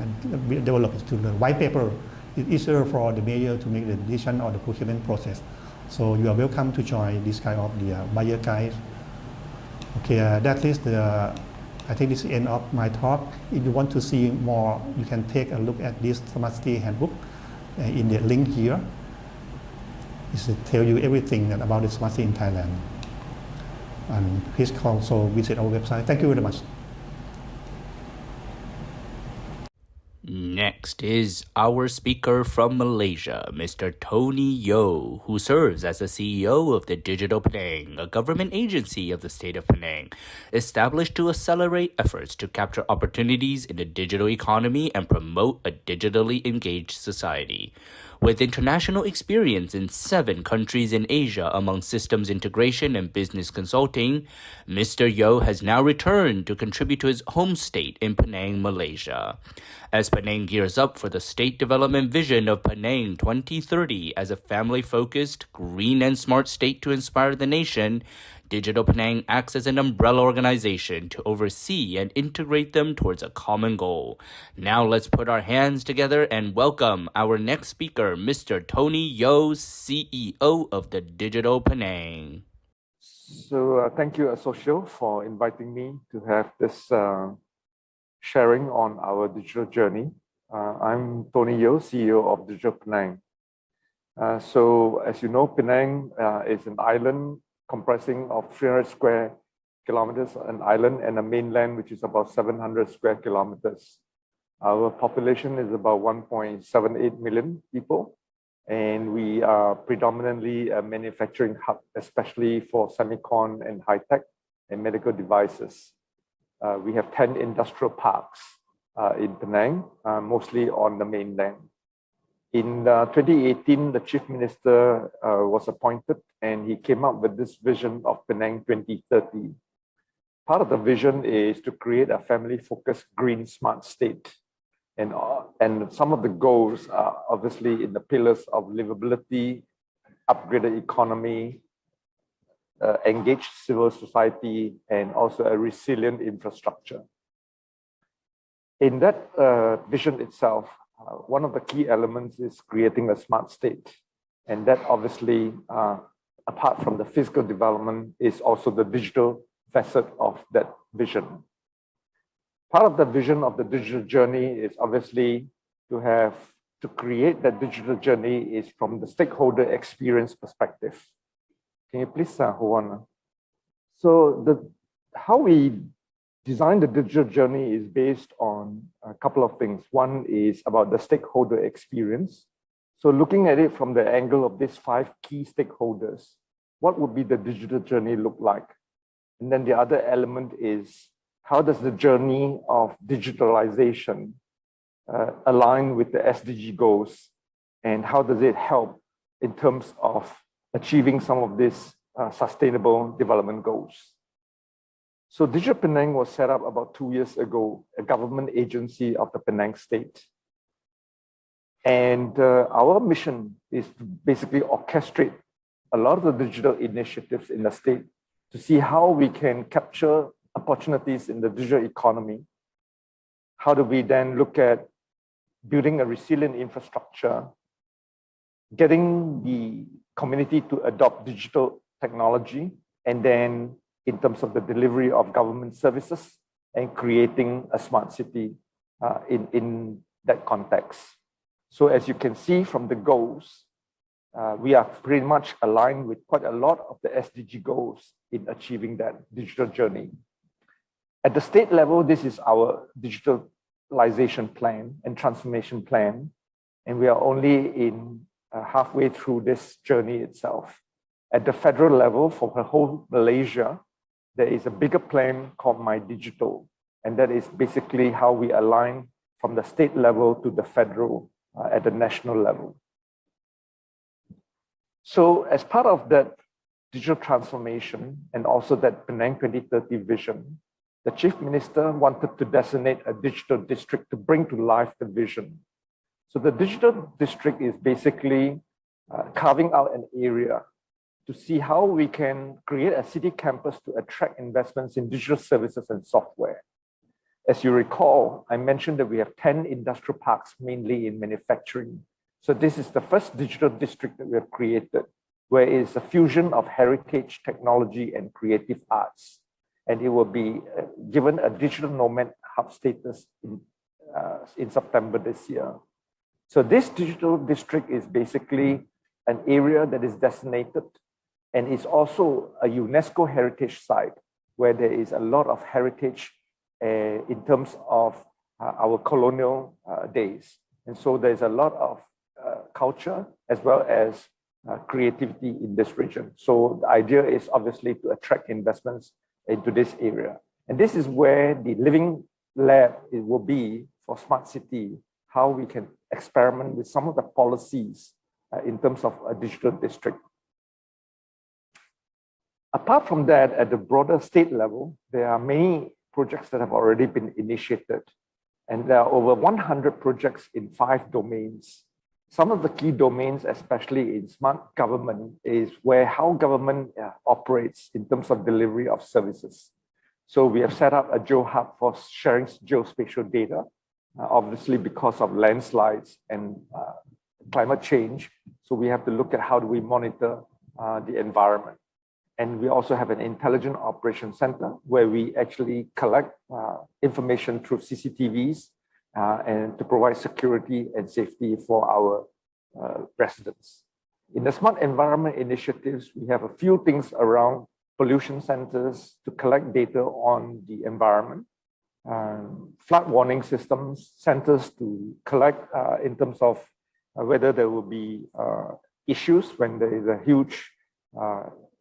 we develop it to the white paper. It's easier for the mayor to make the decision or the procurement process. So you are welcome to join this kind of the buyer guide. Okay, that is I think this is the end of my talk. If you want to see more, you can take a look at this Smart City Handbook in the link here. It will tell you everything about the Smart City in Thailand. And please also visit our website. Thank you very much. Next is our speaker from Malaysia, Mr. Tony Yeoh, who serves as the CEO of the Digital Penang, a government agency of the state of Penang, established to accelerate efforts to capture opportunities in the digital economy and promote a digitally engaged society. With international experience in 7 countries in Asia among systems integration and business consulting, Mr. Yeoh has now returned to contribute to his home state in Penang, Malaysia. As Penang gears up for the state development vision of Penang 2030 as a family-focused, green and smart state to inspire the nation, Digital Penang acts as an umbrella organization to oversee and integrate them towards a common goal. Now let's put our hands together and welcome our next speaker, Mr. Tony Yeoh, CEO of the Digital Penang. So thank you, ASOCIO, for inviting me to have this sharing on our digital journey. I'm Tony Yeoh, CEO of Digital Penang. So as you know, Penang is an island comprising of 300 square kilometers, an island, and a mainland, which is about 700 square kilometers. Our population is about 1.78 million people, and we are predominantly a manufacturing hub, especially for semicon and high-tech and medical devices. We have 10 industrial parks in Penang, mostly on the mainland. In 2018, the Chief Minister was appointed, and he came up with this vision of Penang 2030. Part of the vision is to create a family-focused green smart state. And some of the goals are obviously in the pillars of livability, upgraded economy, engaged civil society, and also a resilient infrastructure. In that vision itself, one of the key elements is creating a smart state. And that obviously, apart from the physical development, is also the digital facet of that vision. Part of the vision of the digital journey is obviously to create that digital journey is from the stakeholder experience perspective. Can you please hold on? So how we design the digital journey is based on a couple of things. One is about the stakeholder experience. So looking at it from the angle of these 5 key stakeholders, what would be the digital journey look like? And then the other element is, how does the journey of digitalization align with the SDG goals? And how does it help in terms of achieving some of these sustainable development goals? So Digital Penang was set up about 2 years ago, a government agency of the Penang state. And our mission is to basically orchestrate a lot of the digital initiatives in the state to see how we can capture opportunities in the digital economy. How do we then look at building a resilient infrastructure, getting the community to adopt digital technology, and then in terms of the delivery of government services and creating a smart city in that context. So as you can see from the goals, we are pretty much aligned with quite a lot of the SDG goals in achieving that digital journey. At the state level, this is our digitalization plan and transformation plan, and we are only in halfway through this journey itself. At the federal level, for the whole Malaysia, there is a bigger plan called My Digital, and that is basically how we align from the state level to the federal at the national level. So as part of that digital transformation and also that Penang 2030 vision, the Chief Minister wanted to designate a digital district to bring to life the vision. So the digital district is basically carving out an area to see how we can create a city campus to attract investments in digital services and software. As you recall, I mentioned that we have 10 industrial parks, mainly in manufacturing. So this is the first digital district that we have created, where it is a fusion of heritage, technology, and creative arts. And it will be given a digital nomad hub status in September this year. So this digital district is basically an area that is designated and is also a UNESCO heritage site where there is a lot of heritage in terms of our colonial days. And so there's a lot of culture as well as creativity in this region. So the idea is obviously to attract investments into this area. And this is where the living lab will be for smart city, how we can experiment with some of the policies in terms of a digital district. Apart from that, at the broader state level, there are many projects that have already been initiated. And there are over 100 projects in 5 domains. Some of the key domains, especially in smart government, is where how government operates in terms of delivery of services. So we have set up a GeoHub for sharing geospatial data, obviously because of landslides and climate change. So we have to look at how do we monitor the environment. And we also have an intelligent operations center where we actually collect information through CCTVs and to provide security and safety for our residents. In the smart environment initiatives, we have a few things around pollution centers to collect data on the environment, flood warning systems, centers to collect in terms of whether there will be issues when there is a huge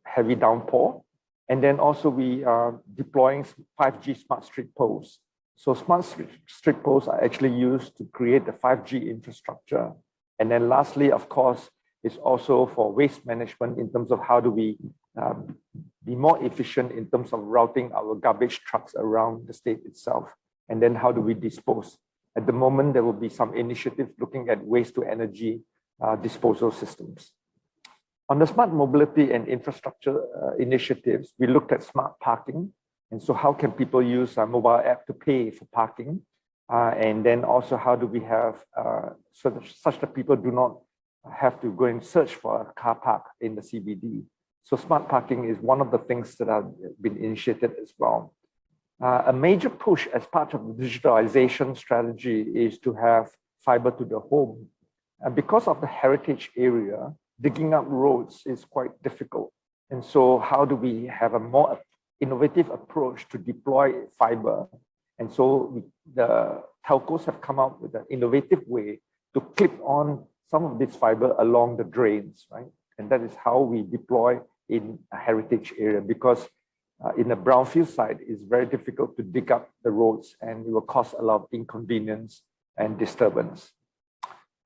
heavy downpour. And then also we are deploying 5G smart street poles. So smart street poles are actually used to create the 5G infrastructure. And then lastly, of course, is also for waste management in terms of how do we be more efficient in terms of routing our garbage trucks around the state itself. And then how do we dispose? At the moment, there will be some initiatives looking at waste to energy disposal systems. On the smart mobility and infrastructure initiatives, we looked at smart parking. And so how can people use a mobile app to pay for parking? And then also how do we have such that people do not have to go and search for a car park in the CBD. So smart parking is one of the things that have been initiated as well. A major push as part of the digitalization strategy is to have fiber to the home. And because of the heritage area, digging up roads is quite difficult. And so how do we have a more innovative approach to deploy fiber? And so the telcos have come up with an innovative way to clip on some of this fiber along the drains, right? And that is how we deploy in a heritage area, because in a brownfield site, it's very difficult to dig up the roads and it will cause a lot of inconvenience and disturbance.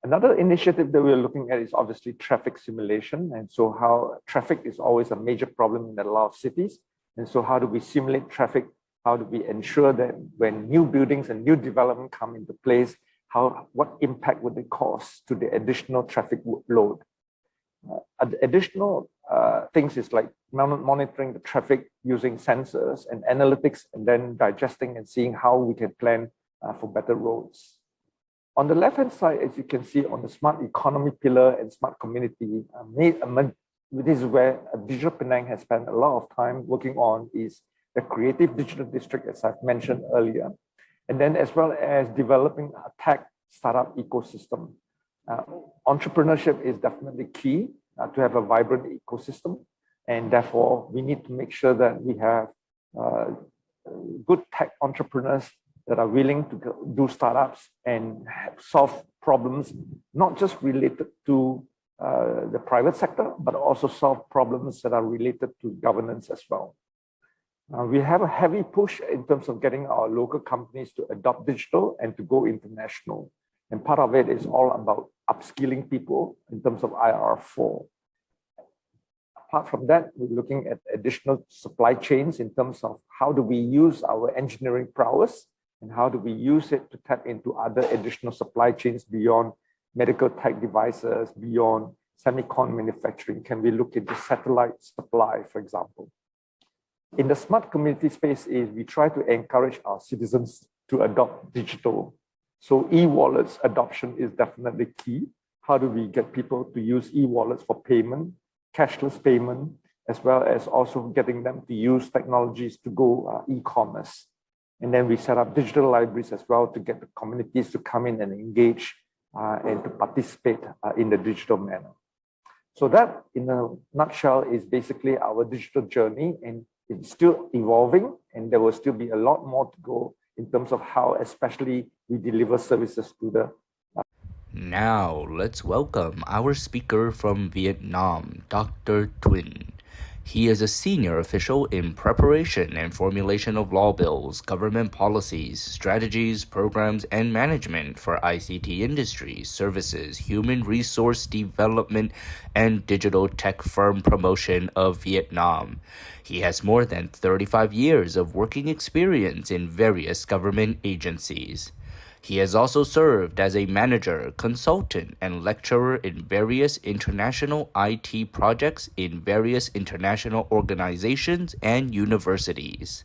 Another initiative that we're looking at is obviously traffic simulation. And so how traffic is always a major problem in a lot of cities. And so how do we simulate traffic? How do we ensure that when new buildings and new development come into place, what impact would it cause to the additional traffic load? Additional things is like monitoring the traffic using sensors and analytics, and then digesting and seeing how we can plan for better roads. On the left-hand side, as you can see on the smart economy pillar and smart community, this is where Digital Penang has spent a lot of time working on is the creative digital district, as I've mentioned earlier, and then as well as developing a tech startup ecosystem. entrepreneurship is definitely key to have a vibrant ecosystem. And therefore, we need to make sure that we have good tech entrepreneurs that are willing to do startups and solve problems, not just related to the private sector, but also solve problems that are related to governance as well. We have a heavy push in terms of getting our local companies to adopt digital and to go international. And part of it is all about upskilling people in terms of IR4. Apart from that, we're looking at additional supply chains in terms of how do we use our engineering prowess and how do we use it to tap into other additional supply chains beyond medical tech devices, beyond semicon manufacturing. Can we look into satellite supply, for example? In the smart community space, we try to encourage our citizens to adopt digital. So e-wallets adoption is definitely key. How do we get people to use e-wallets for payment, cashless payment, as well as also getting them to use technologies to go e-commerce? And then we set up digital libraries as well to get the communities to come in and engage and to participate in the digital manner. So that, in a nutshell, is basically our digital journey, and it's still evolving, and there will still be a lot more to go in terms of how especially we deliver services to the Now, let's welcome our speaker from Vietnam, Dr. Tuyen. He is a senior official in preparation and formulation of law bills, government policies, strategies, programs, and management for ICT industry, services, human resource development, and digital tech firm promotion of Vietnam. He has more than 35 years of working experience in various government agencies. He has also served as a manager, consultant, and lecturer in various international IT projects in various international organizations and universities.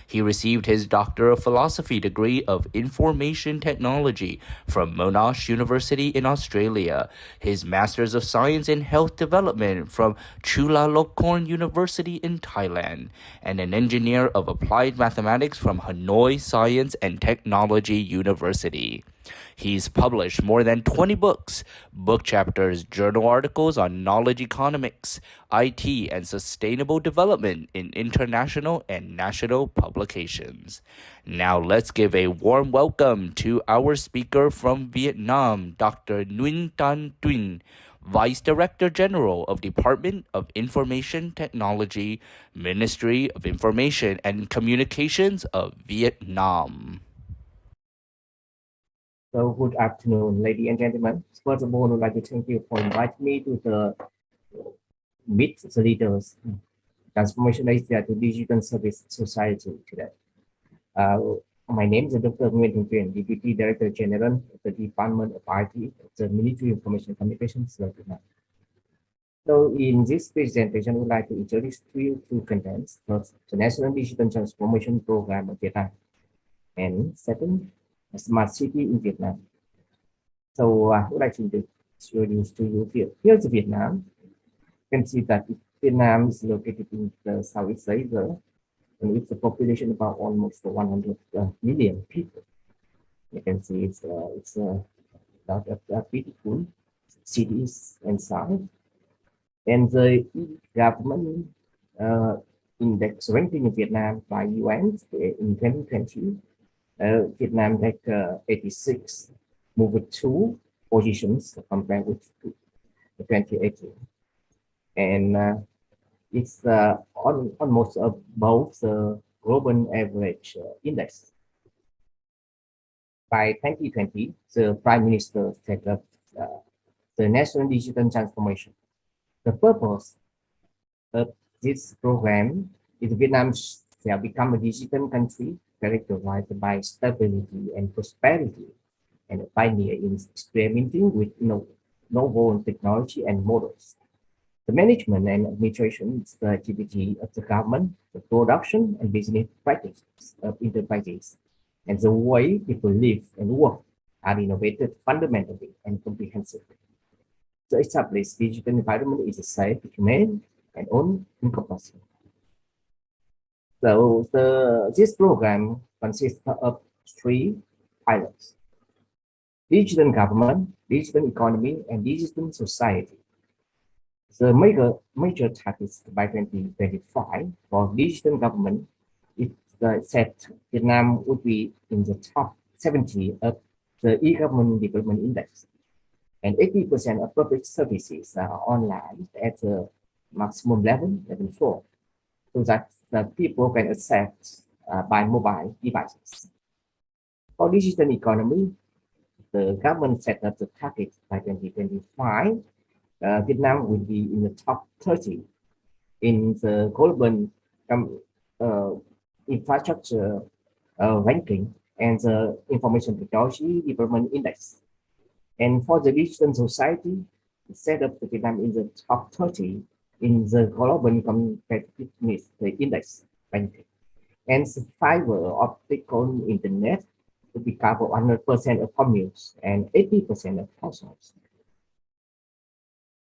He received his Doctor of Philosophy degree of Information Technology from Monash University in Australia, his Masters of Science in Health Development from Chulalongkorn University in Thailand, and an Engineer of Applied Mathematics from Hanoi Science and Technology University. He's published more than 20 books, book chapters, journal articles on knowledge economics, IT, and sustainable development in international and national publications. Now let's give a warm welcome to our speaker from Vietnam, Dr. Nguyen Thanh Tuyen, Vice Director General of Department of Information Technology, Ministry of Information and Communications of Vietnam. So good afternoon, ladies and gentlemen. First of all, I would like to thank you for inviting me to meet the leaders Transformation Asia to Digital Service Society today. My name is Dr. Nguyen Thanh Tuyen, Deputy Director General of the Department of IT of the Ministry of Information and Communications of Vietnam. So in this presentation, I would like to introduce two contents. First, the National Digital Transformation Program of Vietnam, and second, a smart city in Vietnam. So I would like to introduce to you here. Here's Vietnam. You can see that Vietnam is located in the Southeast Asia, and with a population about almost 100 million people. You can see it's a lot of beautiful cities and south. And the government index ranking in Vietnam by UN in 2020. Vietnam ranked 86, moved 2 positions compared with 2018, and it's almost above the global average index. By 2020, the Prime Minister set up the National Digital Transformation. The purpose of this program is Vietnam shall become a digital country characterized by stability and prosperity, and a pioneer in experimenting with novel technology and models. The management and administration is the activity of the government, the production and business practices of enterprises, and the way people live and work are innovated fundamentally and comprehensively. The established digital environment is safe, humane, and all-encompassing. So this program consists of 3 pilots. digital government, digital economy, and digital society. The major targets by 2025 for digital government is said Vietnam would be in the top 70 of the e-government development index, and 80% of public services are online at the maximum level 4, so that the people can access by mobile devices. For digital economy, the government set up the target by 2025. Vietnam will be in the top 30 in the global infrastructure ranking and the information technology development index. And for the digital society, set up Vietnam in the top 30 in the global competitiveness index ranking. And the fiber optical internet to be covered 100% of commutes and 80% of households.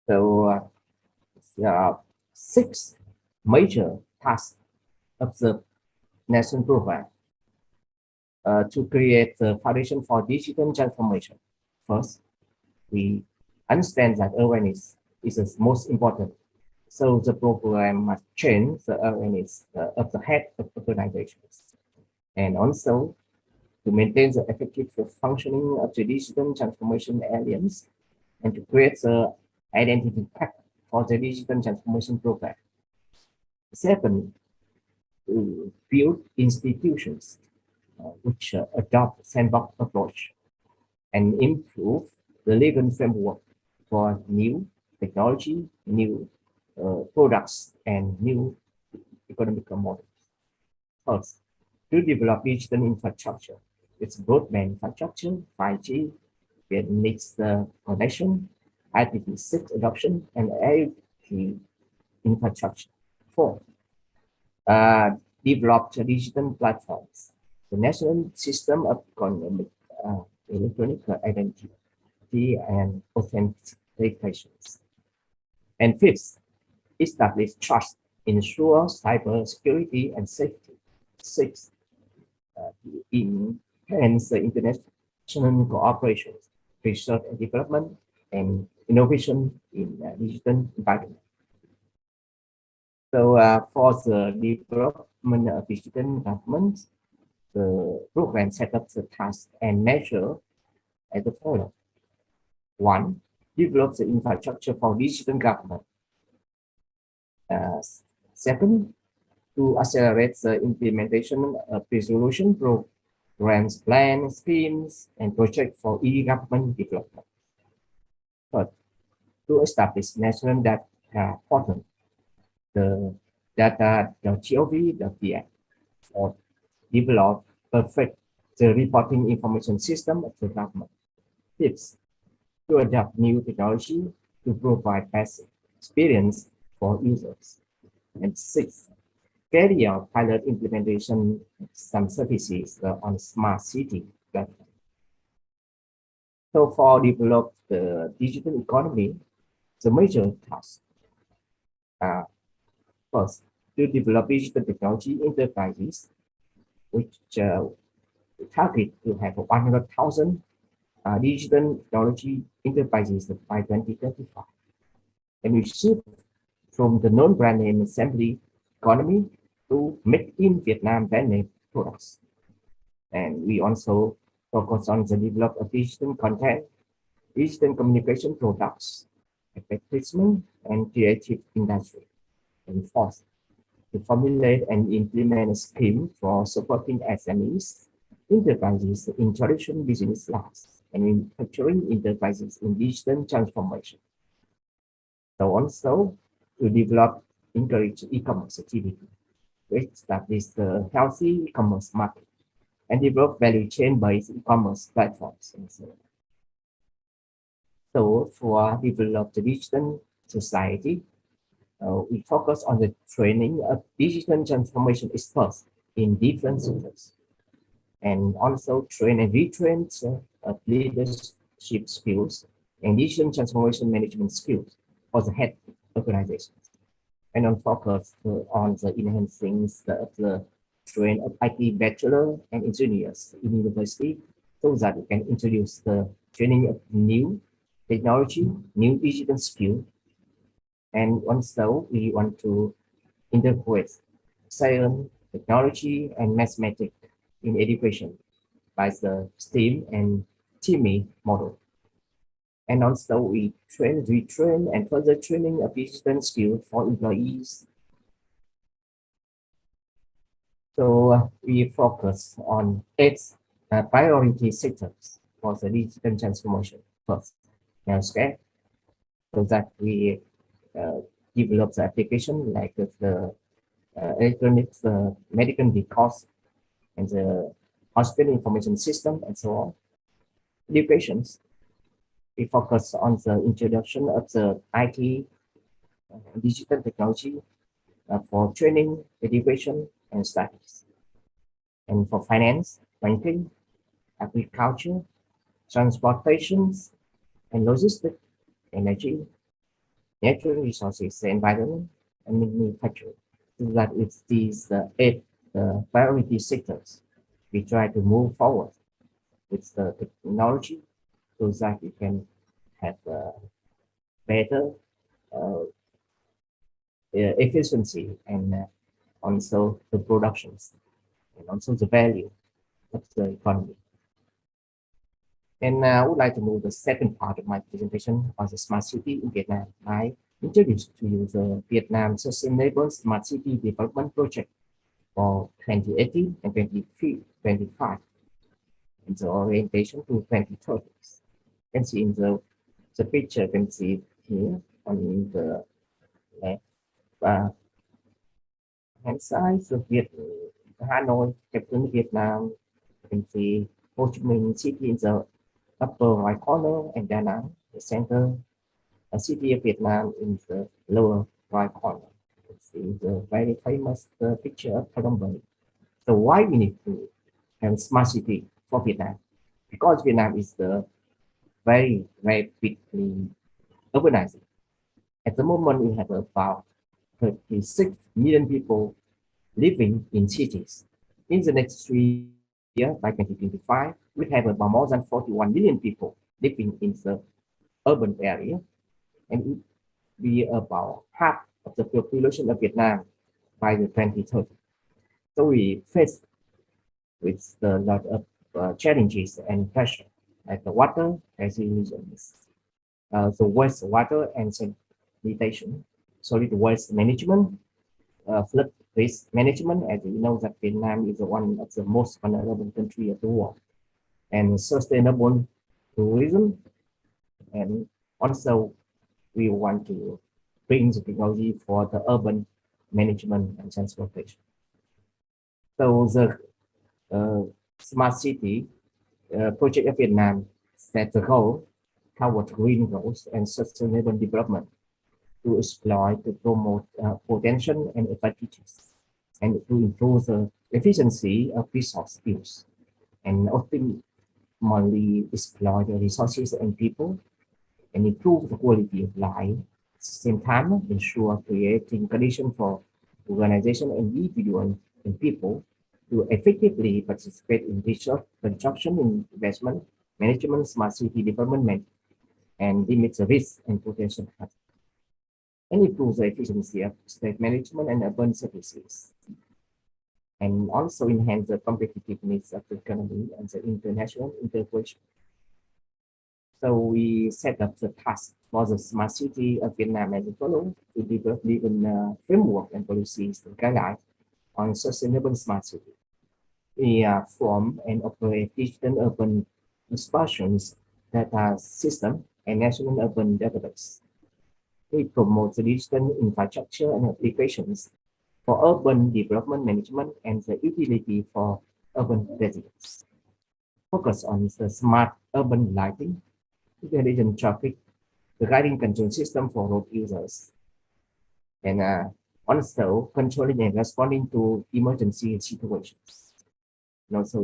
So there are 6 major tasks of the national program to create the foundation for digital transformation. First, we understand that awareness is the most important. So the program must change the awareness of the head of organizations. And also, to maintain the effective functioning of the digital transformation alliance and to create the identity pact for the digital transformation program. Second, to build institutions which adopt sandbox approach and improve the legal framework for new technology, new products, and new economic models. First, to develop digital infrastructure. It's broadband infrastructure, 5G, it needs the connection, IPv6 adoption, and IoT infrastructure. Fourth, develop digital platforms, the national system of electronic identity and authentications. And fifth, establish trust, ensure cyber security and safety. Sixth, enhance the international cooperation, research and development, and innovation in digital environment. So for the development of digital government, the program set up the task and measure as the following. 1. Develop the infrastructure for digital government. Second, to accelerate the implementation of resolution programs, plans, schemes, and projects for e-government development. Third, to establish national data portal, the data.gov.vn, or develop perfect the reporting information system of the government. Fifth, to adopt new technology to provide best experience for users. And sixth, carry out pilot implementation of some services on smart city platform. So for develop the digital economy, the major tasks are first, to develop digital technology enterprises, which target to have 100,000 digital technology enterprises by 2035. And we shift from the non-brand name assembly economy to make in Vietnam brand name products. And we also focus on the development of digital content, digital communication products, advertisement, and creative industry. And fourth, to formulate and implement a scheme for supporting SMEs, enterprises in traditional business lines, and manufacturing enterprises in digital transformation. So also to develop, encourage e-commerce activity, to establish the healthy e-commerce market, and develop value chain-based e-commerce platforms. And so on. So for develop the digital society, we focus on the training of digital transformation experts in different sectors, and also train and retrain leadership skills and digital transformation management skills for the head organizations, and on focus on the enhancing the train of IT bachelor and engineers in university, so that we can introduce the training of new technology, new digital skill. And also we want to integrate science, technology, and mathematics in education by the STEAM and TIMI model. And also we retrain and further training of digital skill for employees. So we focus on 8 priority sectors for the digital transformation. First, healthcare, so that we develop the application like the electronics, medical records, and the hospital information system, and so on. Educations, we focus on the introduction of the IT digital technology for training, education, and studies. And for finance, banking, agriculture, transportation, and logistics, energy, natural resources, the environment, and manufacturing. So that it's these 8 priority sectors. We try to move forward with the technology so that we can have better efficiency and also the productions and also the value of the economy. And I would like to move the second part of my presentation on the smart city in Vietnam. I introduce to you the Vietnam Sustainable Smart City Development Project for 2018 and 2025, and the orientation to 2030. You can see in the picture, you can see here on the left hand side of Hanoi, capital Vietnam. You can see Ho Chi Minh City in the upper right corner, and Da Nang, the center, a city of Vietnam in the lower right corner. You can see the very famous picture of Phnom Penh. So why we need to have a smart city for Vietnam? Because Vietnam is the very rapidly urbanizing. At the moment, we have about 36 million people living in cities. In the next 3 years, by 2025, we have about more than 41 million people living in the urban area, and it will be about half of the population of Vietnam by the 2030. So we face with a lot of challenges and pressure, like the water resilience, the wastewater and sanitation, solid waste management, flood risk management, as you know that Vietnam is one of the most vulnerable countries of the world, and sustainable tourism, and also we want to bring the technology for the urban management and transportation. So the smart city project of Vietnam set the goal toward green growth and sustainable development to exploit, to promote potential and advantages, and to improve the efficiency of resource use, and optimally exploit the resources and people, and improve the quality of life. At the same time, ensure creating conditions for organization and individual and people to effectively participate in research, construction, investment, management, smart city development, and limit the risk and potential hazards, and improve the efficiency of state management and urban services, and also enhance the competitiveness of the economy and the international integration. So we set up the task for the smart city of Vietnam as follows: to develop legal framework and policies to guide on sustainable smart city. We form and operate digital urban expansions data system and national urban database. We promote the digital infrastructure and applications for urban development management and the utility for urban residents. Focus on the smart urban lighting, intelligent traffic, the guiding control system for road users, and also controlling and responding to emergency situations. And also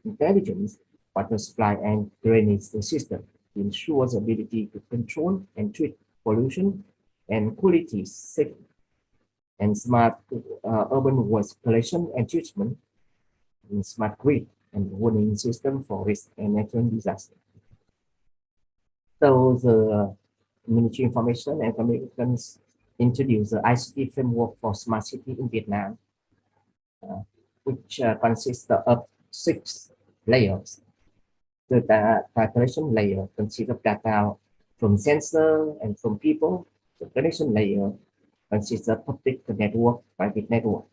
intelligence, water supply and drainage system ensures the ability to control and treat pollution and quality safety, and smart urban waste collection and treatment, and smart grid and warning system for risk and natural disaster. So the Ministry of Information and Communications introduced the ICT framework for smart city in Vietnam, which consists of 6 layers. The data collection layer consists of data from sensor and from people. The connection layer consists of public network, private network.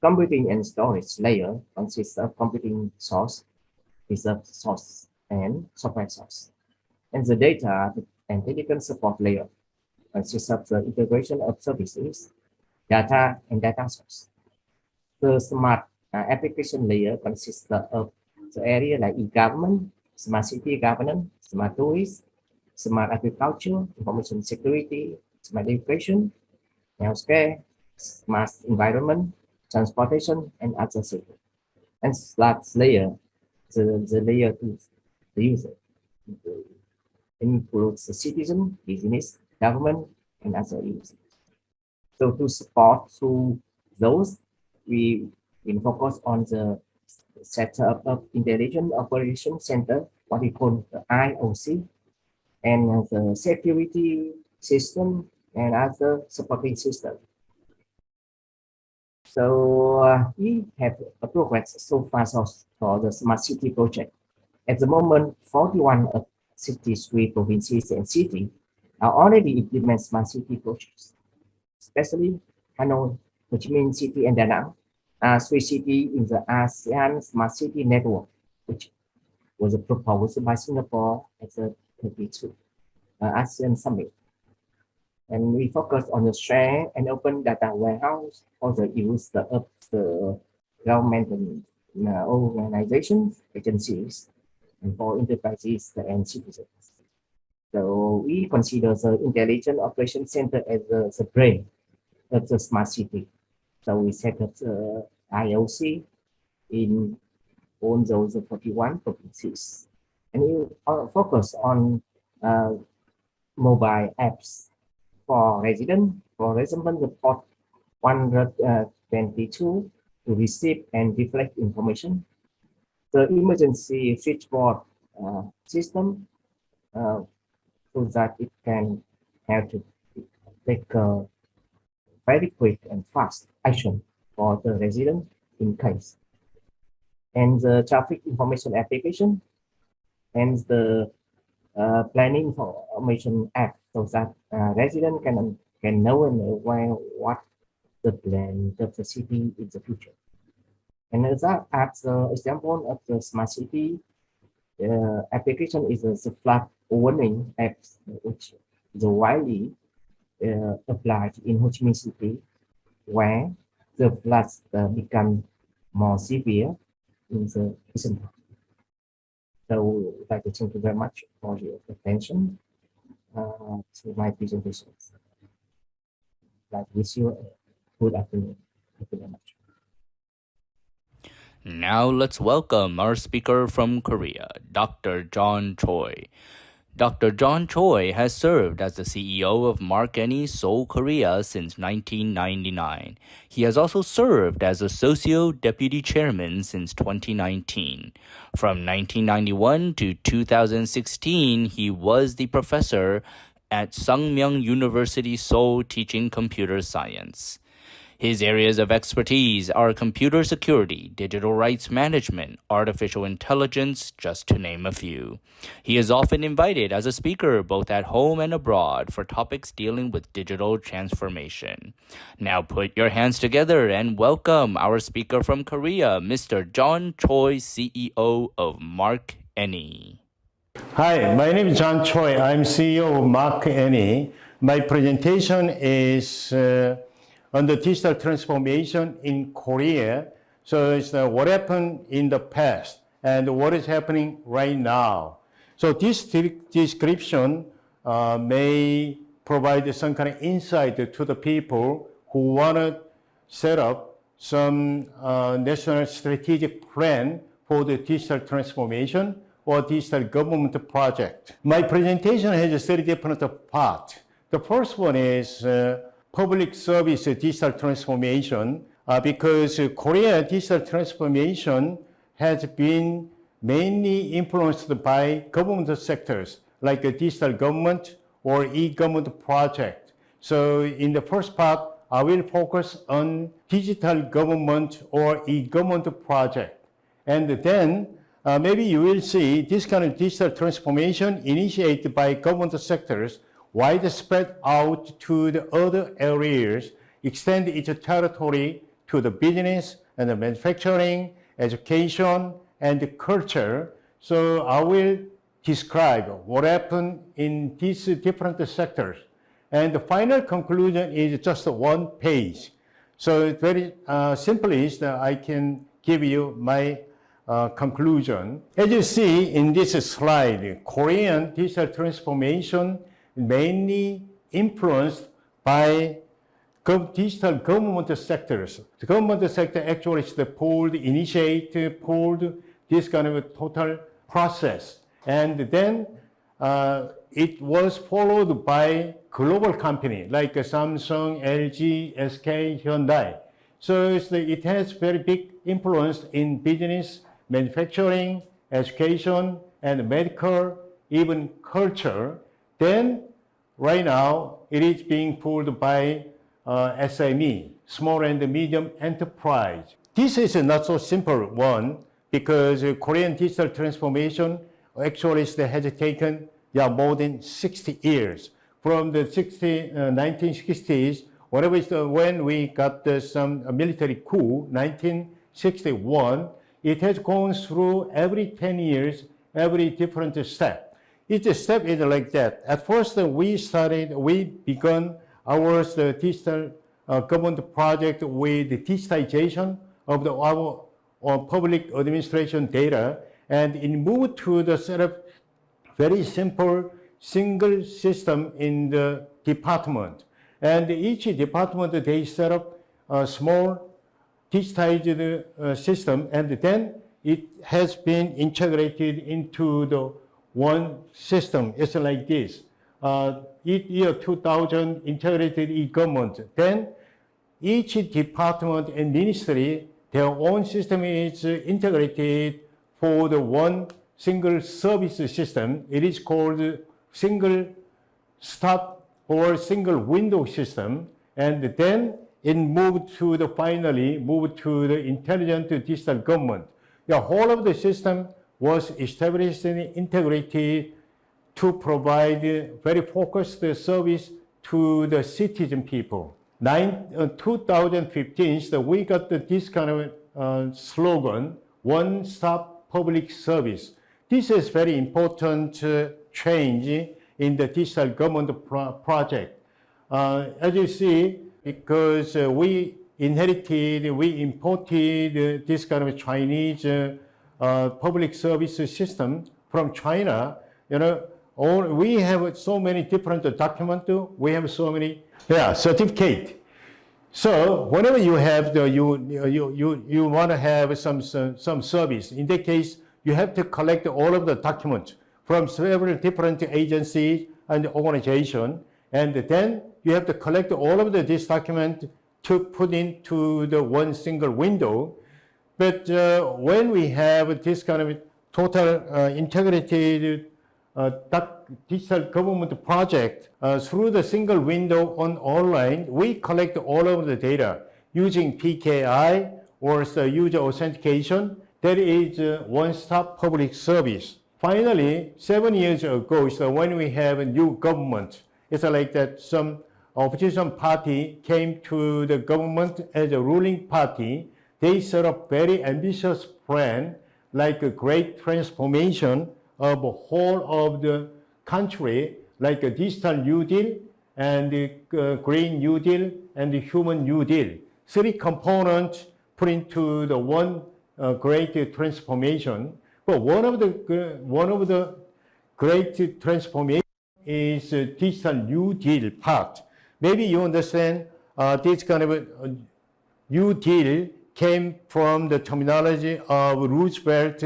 Computing and storage layer consists of computing source, reserve source, and software source. And the data and technical support layer consists of the integration of services, data, and data source. The smart application layer consists of the area like e-government, smart city governance, smart tourism, smart agriculture, information security, smart education, healthcare, smart environment, transportation, and other sectors. And last layer, the layer to the user. It includes the citizen, business, government, and other users. So to support through those, we will focus on the setup of Intelligent Operation Center, what we call the IOC, and the security system and other supporting system. So we have a progress so far for the smart city project. At the moment, 41 of 63 provinces and cities are already implementing smart city projects, especially Hanoi, Ho Chi Minh City, and Da Nang are 3 cities in the ASEAN Smart City Network, which was proposed by Singapore at the 32 ASEAN Summit. And we focus on the share and open data warehouse for the use of the government organizations, agencies, and for enterprises and citizens. So we consider the Intelligent Operation Center as the brain of the smart city. So we set up the IOC in all those 41 provinces. And we focus on mobile apps for residents. For example, the port 122 to receive and reflect information. The emergency switchboard system so that it can have to take very quick and fast action for the resident in case. And the traffic information application and the planning information app so that resident can know and aware what the plan of the city in the future. And as the example of the smart city application is the flood warning app, which is widely applied in Ho Chi Minh City, where the floods become more severe in the recent time. So we'd like to thank you very much for your attention to my presentation. I'd like to wish you a good afternoon. Thank you very much. Now let's welcome our speaker from Korea, Dr. John Choi. Dr. John Choi has served as the CEO of MarkAny Seoul, Korea since 1999. He has also served as ASOCIO Deputy Chairman since 2019. From 1991 to 2016, he was the professor at Sangmyeong University Seoul teaching computer science. His areas of expertise are computer security, digital rights management, artificial intelligence, just to name a few. He is often invited as a speaker both at home and abroad for topics dealing with digital transformation. Now put your hands together and welcome our speaker from Korea, Mr. John Choi, CEO of MarkAny. Hi, my name is John Choi. I'm CEO of MarkAny. My presentation is on the digital transformation in Korea. So it's what happened in the past and what is happening right now. So this description may provide some kind of insight to the people who want to set up some national strategic plan for the digital transformation or digital government project. My presentation has 3 different parts. The first one is public service digital transformation because Korea digital transformation has been mainly influenced by government sectors like a digital government or e-government project. So in the first part, I will focus on digital government or e-government project. And then maybe you will see this kind of digital transformation initiated by government sectors widespread out to the other areas, extend its territory to the business and the manufacturing, education, and the culture. So I will describe what happened in these different sectors. And the final conclusion is just one page. So it's very simple is that I can give you my conclusion. As you see in this slide, Korean digital transformation mainly influenced by digital government sectors. The government sector actually is the pulled this kind of a total process. And then it was followed by global company like Samsung, LG, SK, Hyundai. So it has very big influence in business, manufacturing, education, and medical, even culture. Then right now it is being pulled by SME, small and medium enterprise. This is a not so simple one because Korean digital transformation actually has taken more than 60 years. From the 1960s, when we got some military coup, 1961, it has gone through every 10 years, every different step. Each step is like that. At first, we began our digital government project with the digitization of our public administration data, and it moved to the set of very simple single system in the department. And each department, they set up a small digitized system, and then it has been integrated into the one system. It's like this. Year 2000, integrated e-government. Then each department and ministry, their own system is integrated for the one single service system. It is called single stop or single window system. And then it finally moved to the intelligent digital government. The whole of the system was established and integrated to provide very focused service to the citizen people. 2015, we got this kind of slogan, one-stop public service. This is very important change in the digital government project. As you see, because we imported this kind of Chinese public service system from China. We have so many different documents. We have so many certificates. So whenever you have you want to have some service, in that case, you have to collect all of the documents from several different agencies and organizations, and then you have to collect all of this document to put into the one single window. But when we have this kind of total integrated digital government project through the single window on online, we collect all of the data using PKI or user authentication. That is one-stop public service. Finally, 7 years ago, when we have a new government, it's like that some opposition party came to the government as a ruling party. They set up very ambitious plan, like a great transformation of the whole of the country, like a digital New Deal and the Green New Deal and the Human New Deal. 3 components put into the one great transformation. But one of the great transformation is digital New Deal part. Maybe you understand this kind of New Deal came from the terminology of Roosevelt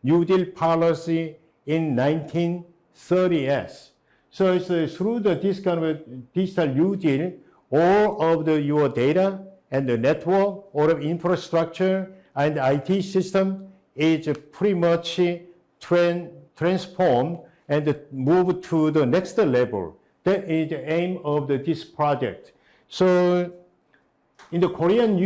New Deal policy in 1930s. So it's through this kind of digital New Deal, all of your data and the network, all of infrastructure and the IT system is pretty much transformed and move to the next level. That is the aim of this project. So in the Korean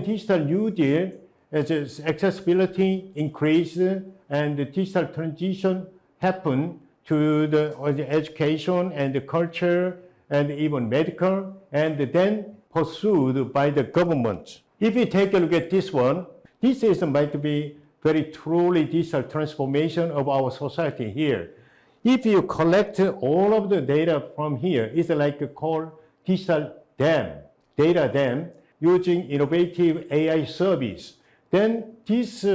Digital New Deal, as accessibility increased and the digital transition happened to the education and the culture and even medical, and then pursued by the government. If you take a look at this one, this is might be very truly digital transformation of our society here. If you collect all of the data from here, it's like called digital dam, data dam, using innovative AI service. Then this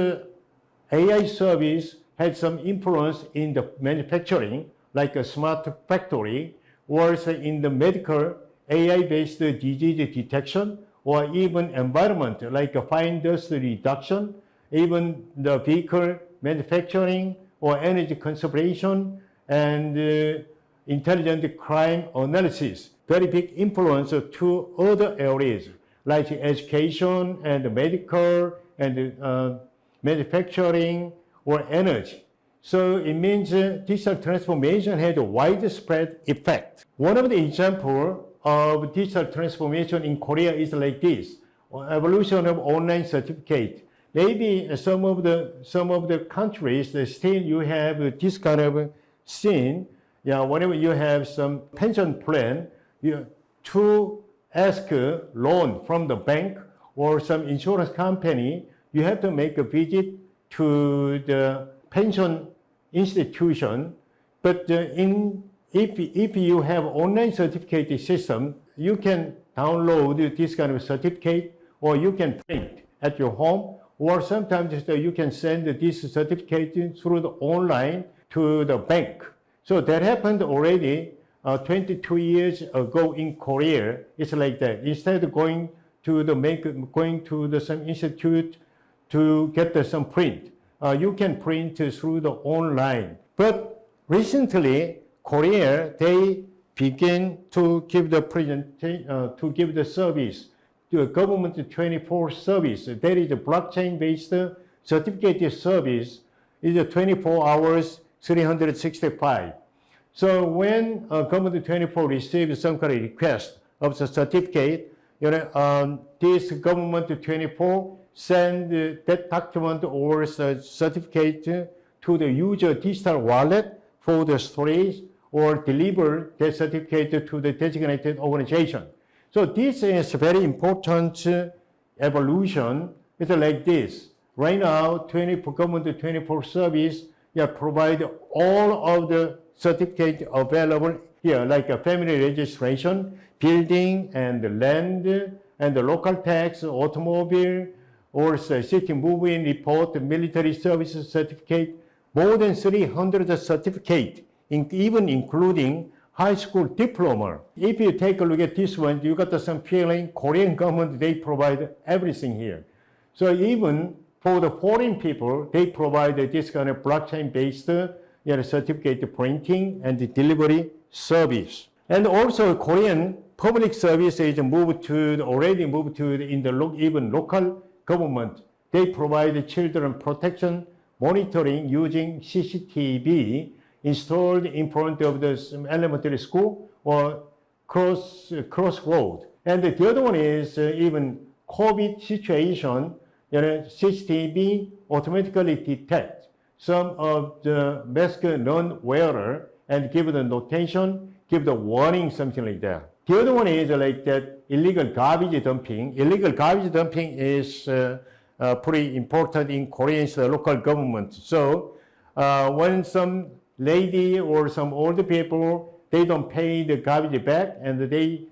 AI service has some influence in the manufacturing, like a smart factory, or in the medical AI-based disease detection, or even environment, like a fine dust reduction, even the vehicle manufacturing or energy conservation, and intelligent crime analysis. Very big influence to other areas, like education and medical and manufacturing or energy. So it means digital transformation had a widespread effect. One of the examples of digital transformation in Korea is like this: evolution of online certificate. Maybe some of the countries still you have this kind of scene. Yeah, whenever you have some pension plan, to ask a loan from the bank or some insurance company, you have to make a visit to the pension institution. But if you have online certificate system, you can download this kind of certificate, or you can print at your home, or sometimes you can send this certificate through the online to the bank. So that happened already 22 years ago in Korea. It's like that. Instead of going to some institute to get some print, you can print through the online. But recently, Korea, they began to give the service to a government 24 service. That is a blockchain-based certificate service. It's 24 hours, 365. So when government 24 receives some kind of request of the certificate, this government 24 send that document or certificate to the user digital wallet for the storage, or deliver the certificate to the designated organization. So this is a very important evolution. It's like this. Right now, government 24 service provide all of the certificate available here, like a family registration, building and land, and the local tax, automobile, or city moving report, military services certificate, more than 300 certificates, even including high school diploma. If you take a look at this one, you got some feeling Korean government, they provide everything here. So even for the foreign people, they provide this kind of blockchain-based certificate printing and delivery service. And also Korean public service is already moved to even local government. They provide children protection monitoring using CCTV installed in front of the elementary school or crossroad. And the other one is even COVID situation, CCTV automatically detect some of the mask non-wearer and give the notation, give the warning, something like that. The other one is like that illegal garbage dumping. Illegal garbage dumping is pretty important in Korean's local government. So when some lady or some older people, they don't pay the garbage back and they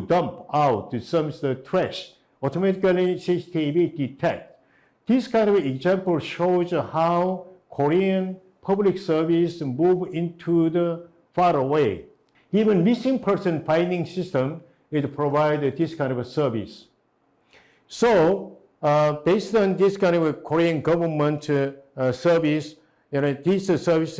dump out some trash, automatically CCTV detect. This kind of example shows how Korean public service move into the far away. Even missing person finding system will provide this kind of a service. So based on this kind of Korean government service, this service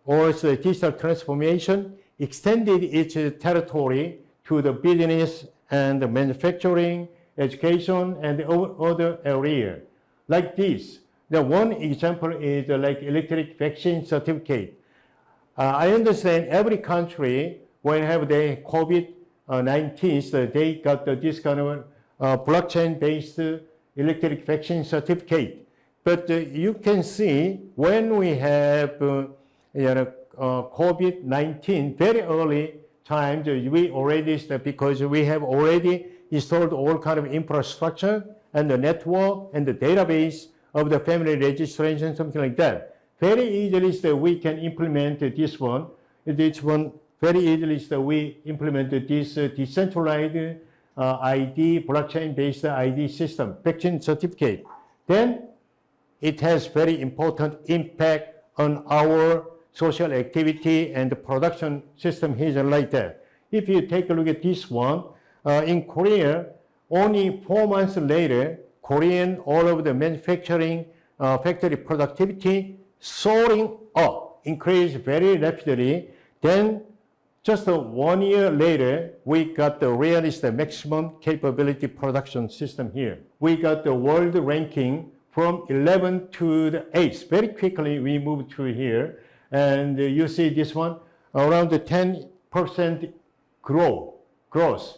or digital transformation extended its territory to the business and the manufacturing, education, and other areas. Like this, The one example is like electric vaccine certificate. I understand every country, when have the COVID-19, so they got this kind of blockchain-based electric vaccine certificate. But you can see when we have COVID-19, very early times, we already, because we have already installed all kind of infrastructure and the network and the database of the family registration, something like that. Very easily we can implement this one. Very easily we implemented this decentralized ID, blockchain-based ID system, vaccine certificate. Then it has very important impact on our social activity and the production system here like that. If you take a look at this one, in Korea, only 4 months later, Korean all of the manufacturing factory productivity soaring up, increased very rapidly. Then just 1 year later, we got the realist maximum capability production system here. We got the world ranking from 11 to the 8th. Very quickly, we moved to here. And you see this one, around the 10% growth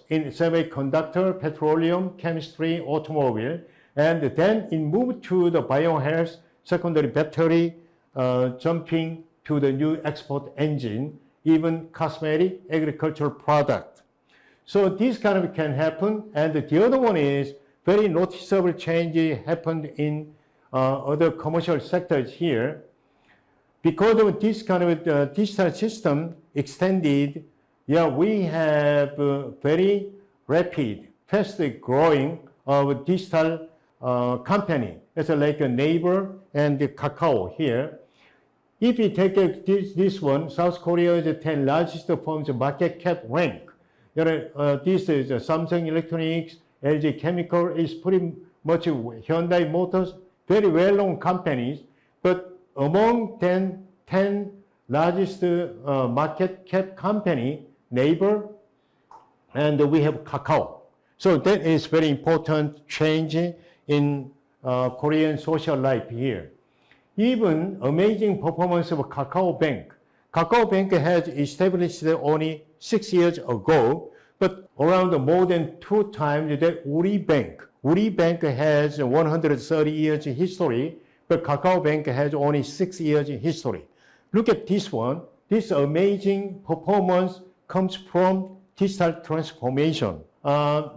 in semiconductor, petroleum, chemistry, automobile. And then it moved to the biohealth, secondary battery, jumping to the new export engine, even cosmetic, agricultural product. So this kind of can happen. And the other one is very noticeable change happened in other commercial sectors here. Because of this kind of digital system extended, we have very rapid, fast growing of digital company. It's like a Naver and the Kakao here. If you take this one, South Korea is the 10 largest firms market cap rank. This is Samsung Electronics, LG Chemical is pretty much Hyundai Motors, very well-known companies. But among 10 largest market cap company, Naver, and we have Kakao. So that is very important change in Korean social life here. Even amazing performance of Kakao Bank. Kakao Bank has established only 6 years ago, but around more than 2 times that Uri Bank. Uri Bank has 130 years history, but Kakao Bank has only 6 years history. Look at this one. This amazing performance comes from digital transformation.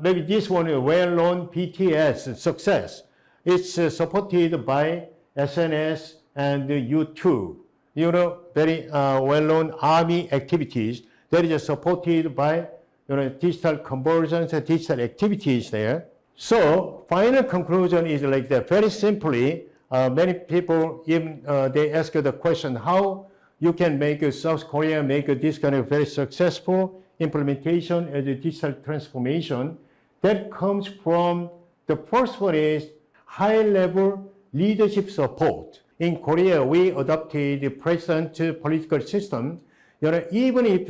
Maybe this one is well-known BTS success. It's supported by SNS and YouTube. Very well-known army activities that is supported by digital conversions and digital activities there. So final conclusion is like that. Very simply, many people even they ask the question how you can make South Korea make this kind of very successful implementation as a digital transformation. That comes from the first one is high-level leadership support. In Korea, we adopted the present political system. Even if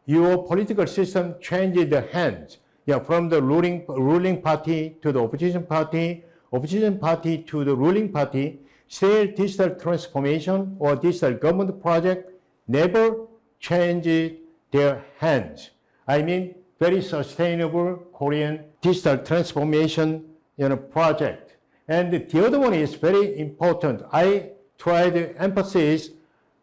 your political system changes the hands, from the ruling party to the opposition party to the ruling party, still digital transformation or digital government project never changed their hands. I mean, very sustainable Korean digital transformation project. And the other one is very important. I try to emphasize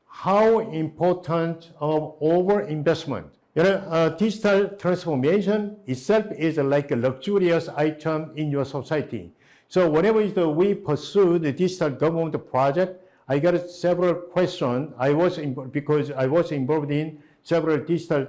how important of over-investment. Digital transformation itself is like a luxurious item in your society. So whenever we pursue the digital government project, I got several questions. Because I was involved in several digital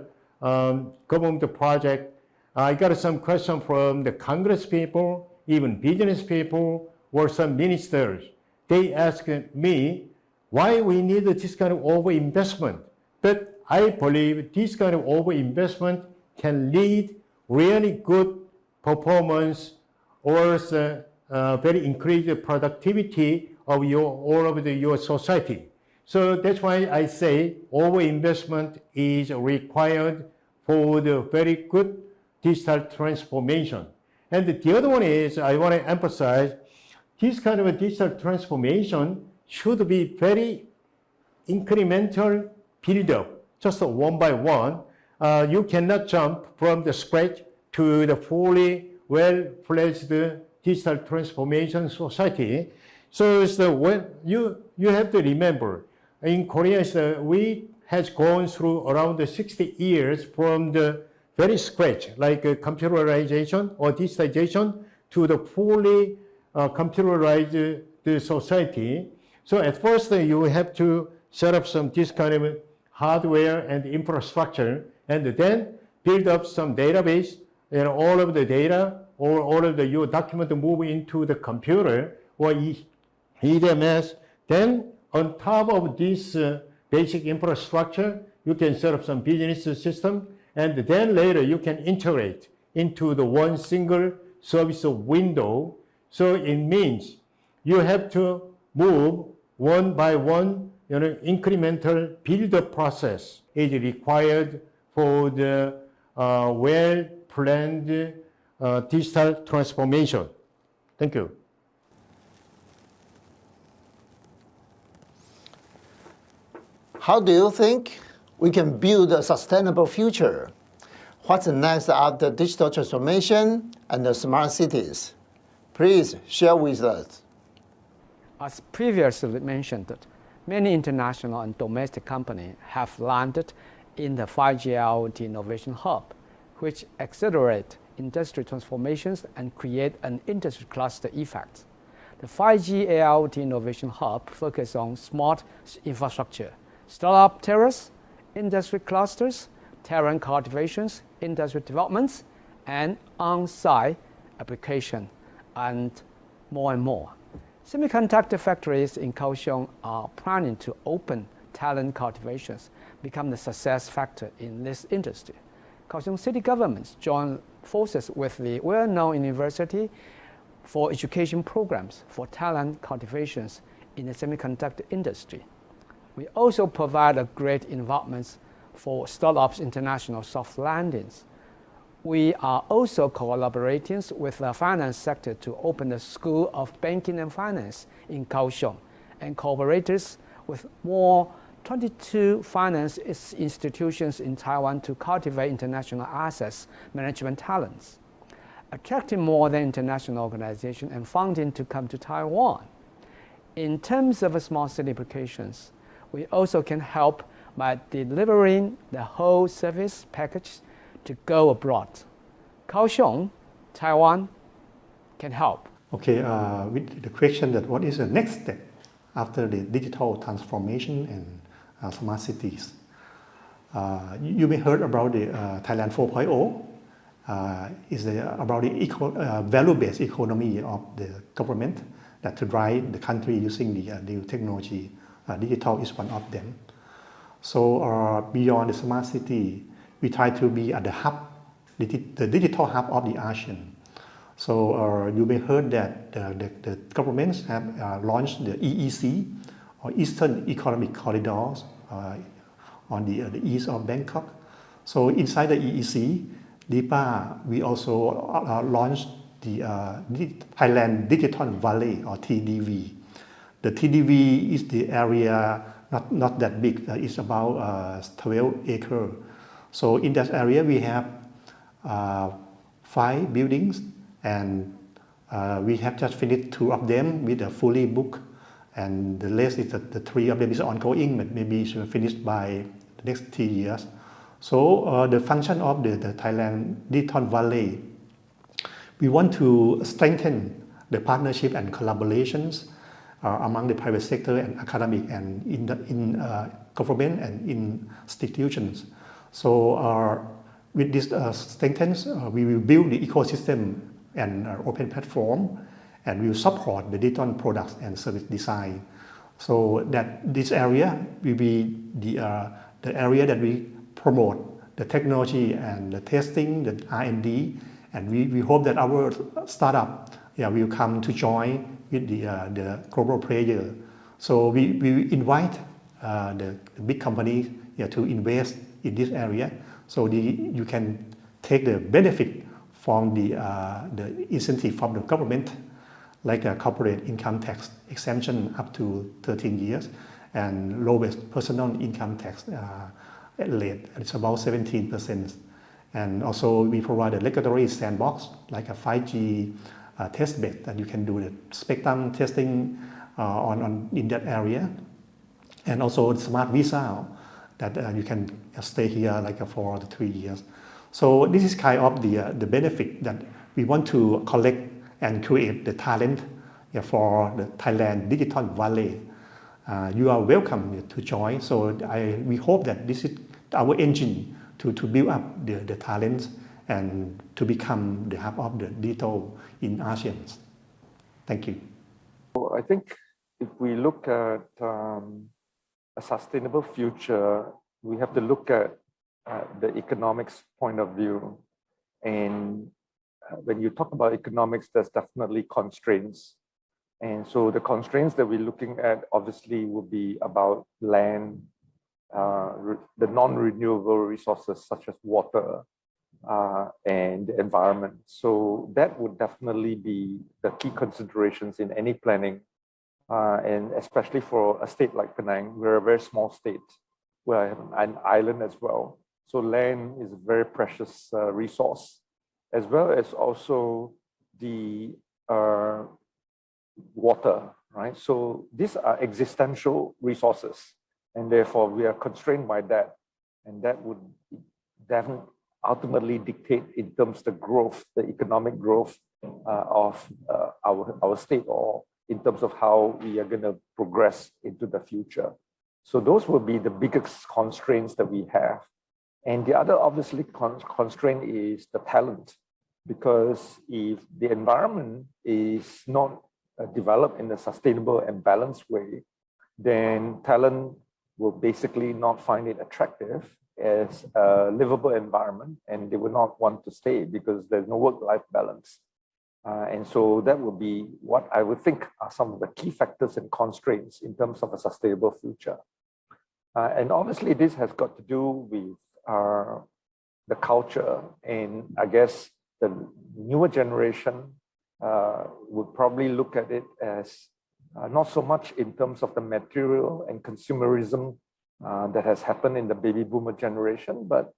government projects. I got some questions from the Congress people, even business people, or some ministers. They asked me why we need this kind of over-investment. But I believe this kind of over-investment can lead really good performance or very increased productivity of your society. So that's why I say over-investment is required for the very good digital transformation. And the other one is I want to emphasize this kind of a digital transformation should be very incremental build-up, just one by one. You cannot jump from the scratch to the fully well-fledged digital transformation society. So you have to remember, in Korea, we has gone through around 60 years from the very scratch, like computerization or digitization, to the fully computerized society. So at first you have to set up this kind of hardware and infrastructure, and then build up some database, and all of the data or all of your document move into the computer or EDMS. Then on top of this basic infrastructure, you can set up some business system, and then later you can integrate into the one single service window. So it means you have to move one by one, incremental build-up process is required for the well-planned digital transformation. Thank you. How do you think we can build a sustainable future? What's next after digital transformation and the smart cities? Please share with us. As previously mentioned, many international and domestic companies have landed in the 5G IoT Innovation Hub, which accelerate industry transformations and create an industry cluster effect. The 5G IoT Innovation Hub focuses on smart infrastructure, startup terrace, industry clusters, talent cultivations, industry developments, and on-site application, and more. Semiconductor factories in Kaohsiung are planning to open talent cultivations, become the success factor in this industry. Kaohsiung city governments join forces with the well-known university for education programs for talent cultivations in the semiconductor industry. We also provide a great environment for startups' international soft landings. We are also collaborating with the finance sector to open the School of Banking and Finance in Kaohsiung, and cooperators with more 22 finance institutions in Taiwan to cultivate international assets management talents, attracting more than international organizations and funding to come to Taiwan. In terms of smart city applications, we also can help by delivering the whole service package to go abroad. Kaohsiung, Taiwan can help. Okay, with the question that what is the next step after the digital transformation and smart cities? You may heard about the Thailand 4.0. Is about the value-based economy of the government that to drive the country using the new technology. Digital is one of them. So beyond the smart city, we try to be at the hub, the digital hub of the ASEAN. So you may heard that the governments have launched the EEC, or Eastern Economic Corridors, on the east of Bangkok. So inside the EEC, DEPA, we also launched the Thailand Digital Valley, or TDV. The TDV is the area not that big. It's about 12 acres. So in that area, we have 5 buildings, and we have just finished 2 of them with a fully booked, and the rest is the 3 of them is ongoing, but maybe it's finished by the next 3 years. So the function of the Thailand Digital Valley, we want to strengthen the partnership and collaborations among the private sector and academic and in government and in institutions. So with this strengthens, we will build the ecosystem and open platform, and we will support the digital products and service design. So that this area will be the area that we promote the technology and the testing, the R&D, and we hope that our startup will come to join with the global player. So we invite the big companies to invest in this area, so you can take the benefit from the incentive from the government, like a corporate income tax exemption up to 13 years, and lowest personal income tax rate, it's about 17%. And also we provide a regulatory sandbox, like a 5G test bed that you can do the spectrum testing in that area. And also smart visa that you can stay here like for 3 years. So this is kind of the benefit that we want to collect and create the talent for the Thailand Digital Valley. You are welcome to join. So we hope that this is our engine to build up the talents and to become the hub of the digital in ASEAN. Thank you. Well, I think if we look at a sustainable future, we have to look at the economics point of view. And when you talk about economics, there's definitely constraints. And so the constraints that we're looking at obviously will be about land, the non-renewable resources such as water and the environment. So that would definitely be the key considerations in any planning. And especially for a state like Penang, we're a very small state where I have an island as well. So land is a very precious resource, as well as also the water, right? So these are existential resources, and therefore we are constrained by that. And that would definitely ultimately dictate in terms of the growth, the economic growth of our state, or in terms of how we are going to progress into the future. So those will be the biggest constraints that we have. And the other obviously constraint is the talent, because if the environment is not developed in a sustainable and balanced way, then talent will basically not find it attractive as a livable environment, and they will not want to stay because there's no work-life balance. And so that would be what I would think are some of the key factors and constraints in terms of a sustainable future. And obviously this has got to do with the culture, and I guess the newer generation would probably look at it as not so much in terms of the material and consumerism that has happened in the baby boomer generation, but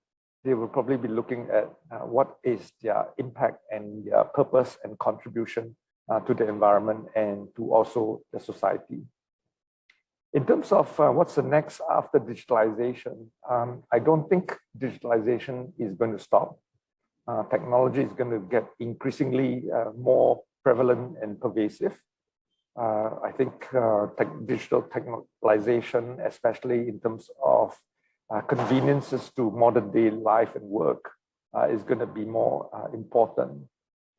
they will probably be looking at what is their impact and their purpose and contribution to the environment and to also the society. In terms of what's the next after digitalization, I don't think digitalization is going to stop. Technology is going to get increasingly more prevalent and pervasive. I think digital technologization, especially in terms of conveniences to modern day life and work, is going to be more important.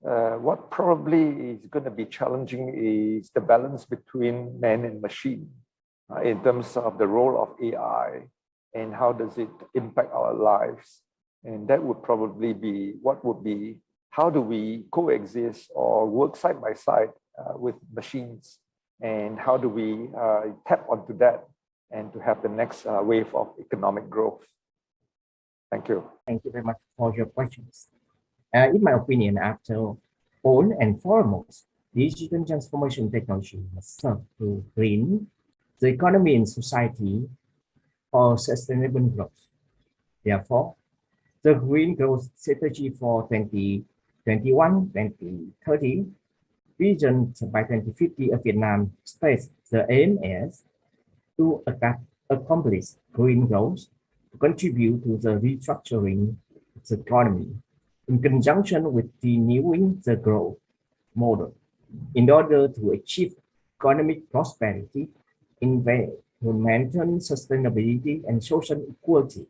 What probably is going to be challenging is the balance between man and machine in terms of the role of AI and how does it impact our lives. And that would probably be what would be, how do we coexist or work side by side with machines, and how do we tap onto that and to have the next wave of economic growth. Thank you. Thank you very much for your questions. In my opinion, after all and foremost, digital transformation technology must serve to green the economy and society for sustainable growth. Therefore, the Green Growth Strategy for 2021-2030 vision by 2050 of Vietnam states the aim is to accomplish green growth, to contribute to the restructuring of the economy in conjunction with renewing the growth model in order to achieve economic prosperity, environmental sustainability, and social equality.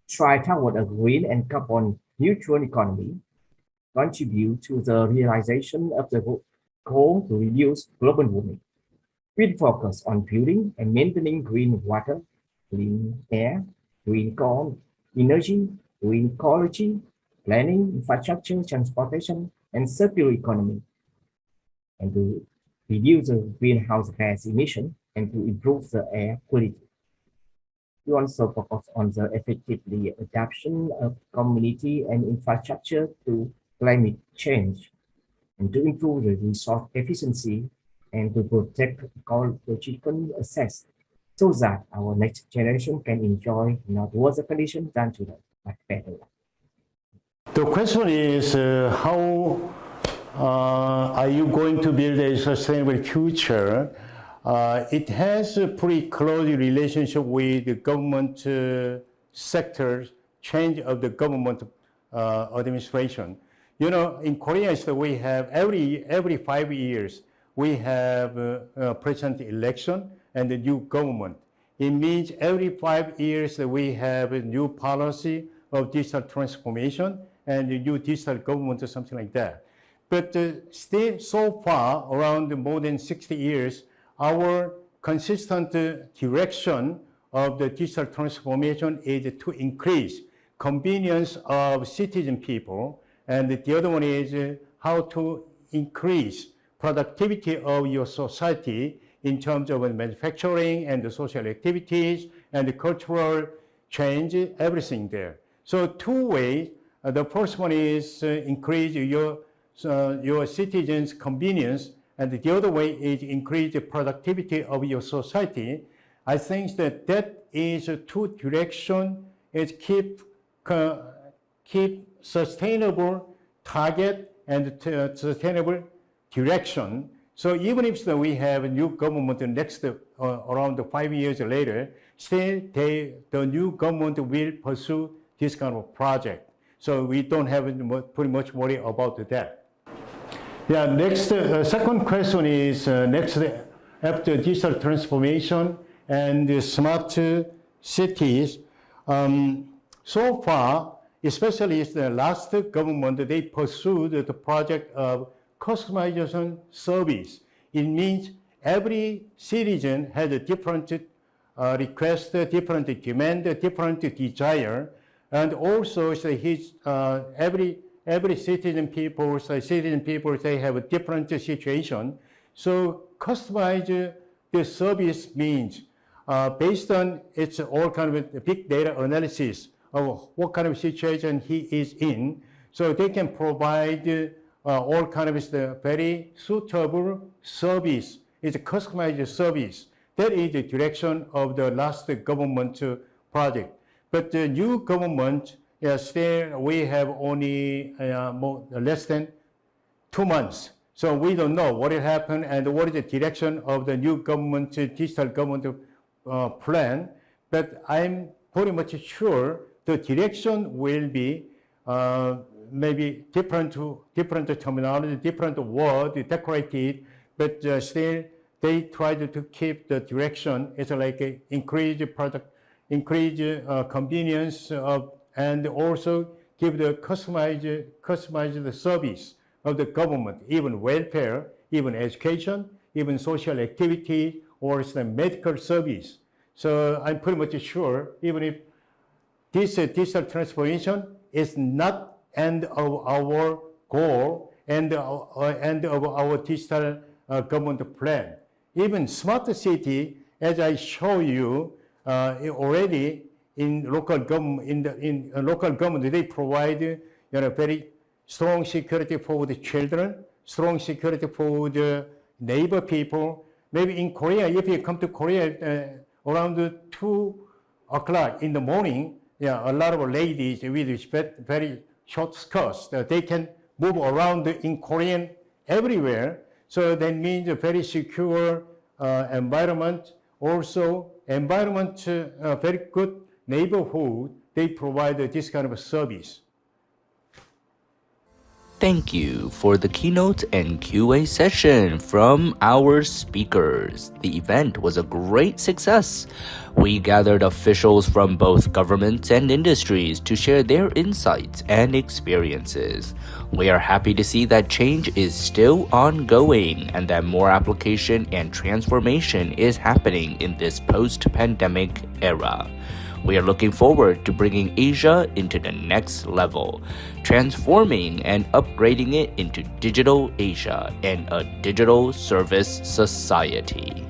Try toward a green and carbon neutral economy, contribute to the realization of the goal to reduce global warming, with focus on building and maintaining green water, clean air, green energy, green ecology, planning, infrastructure, transportation, and circular economy, and to reduce the greenhouse gas emission and to improve the air quality. We also focus on the effectively adaptation of community and infrastructure to climate change, and to improve the resource efficiency and to protect ecological assets so that our next generation can enjoy worse conditions than today, but better. The question is how are you going to build a sustainable future? It has a pretty close relationship with the government sectors, change of the government administration. You know, in Korea, we have every 5 years, we have a president election and a new government. It means every 5 years we have a new policy of digital transformation and a new digital government or something like that. But still, so far, around more than 60 years, our consistent direction of the digital transformation is to increase convenience of citizen people, and the other one is how to increase productivity of your society in terms of manufacturing and the social activities and the cultural change, everything there. So two ways. The first one is increase your citizens' convenience, and the other way is increase the productivity of your society. I think that is two directions. Is keep sustainable target and sustainable direction. So even if we have a new government next around 5 years later, still the new government will pursue this kind of project. So we don't have pretty much worry about that. Yeah, next, second question is next after digital transformation and smart cities. So far, especially the last government, they pursued the project of customization service. It means every citizen has a different request, different demand, different desire, and also every citizen people, they have a different situation. So customize the service means based on its all kind of big data analysis of what kind of situation he is in. So they can provide all kind of very suitable service. It's a customized service. That is the direction of the last government project. But the new government, still we have only less than 2 months. So we don't know what will happen and what is the direction of the new government, digital government plan. But I'm pretty much sure the direction will be maybe different terminology, different word decorated, but still they try to keep the direction. It's like increase product, increase convenience and also give the customized service of the government, even welfare, even education, even social activity, or some medical service. So I'm pretty much sure, even if this digital transformation is not end of our goal and end of our digital government plan. Even smart city, as I show you already in local government, in local government, they provide very strong security for the children, strong security for the neighbor people. Maybe in Korea, if you come to Korea around 2 o'clock in the morning, a lot of ladies with very short skirts, they can move around in Korean everywhere. So that means a very secure environment. Also, environment, very good neighborhood, they provide this kind of a service. Thank you for the keynote and QA session from our speakers. The event was a great success. We gathered officials from both governments and industries to share their insights and experiences. We are happy to see that change is still ongoing and that more application and transformation is happening in this post-pandemic era. We are looking forward to bringing Asia into the next level, transforming and upgrading it into digital Asia and a digital service society.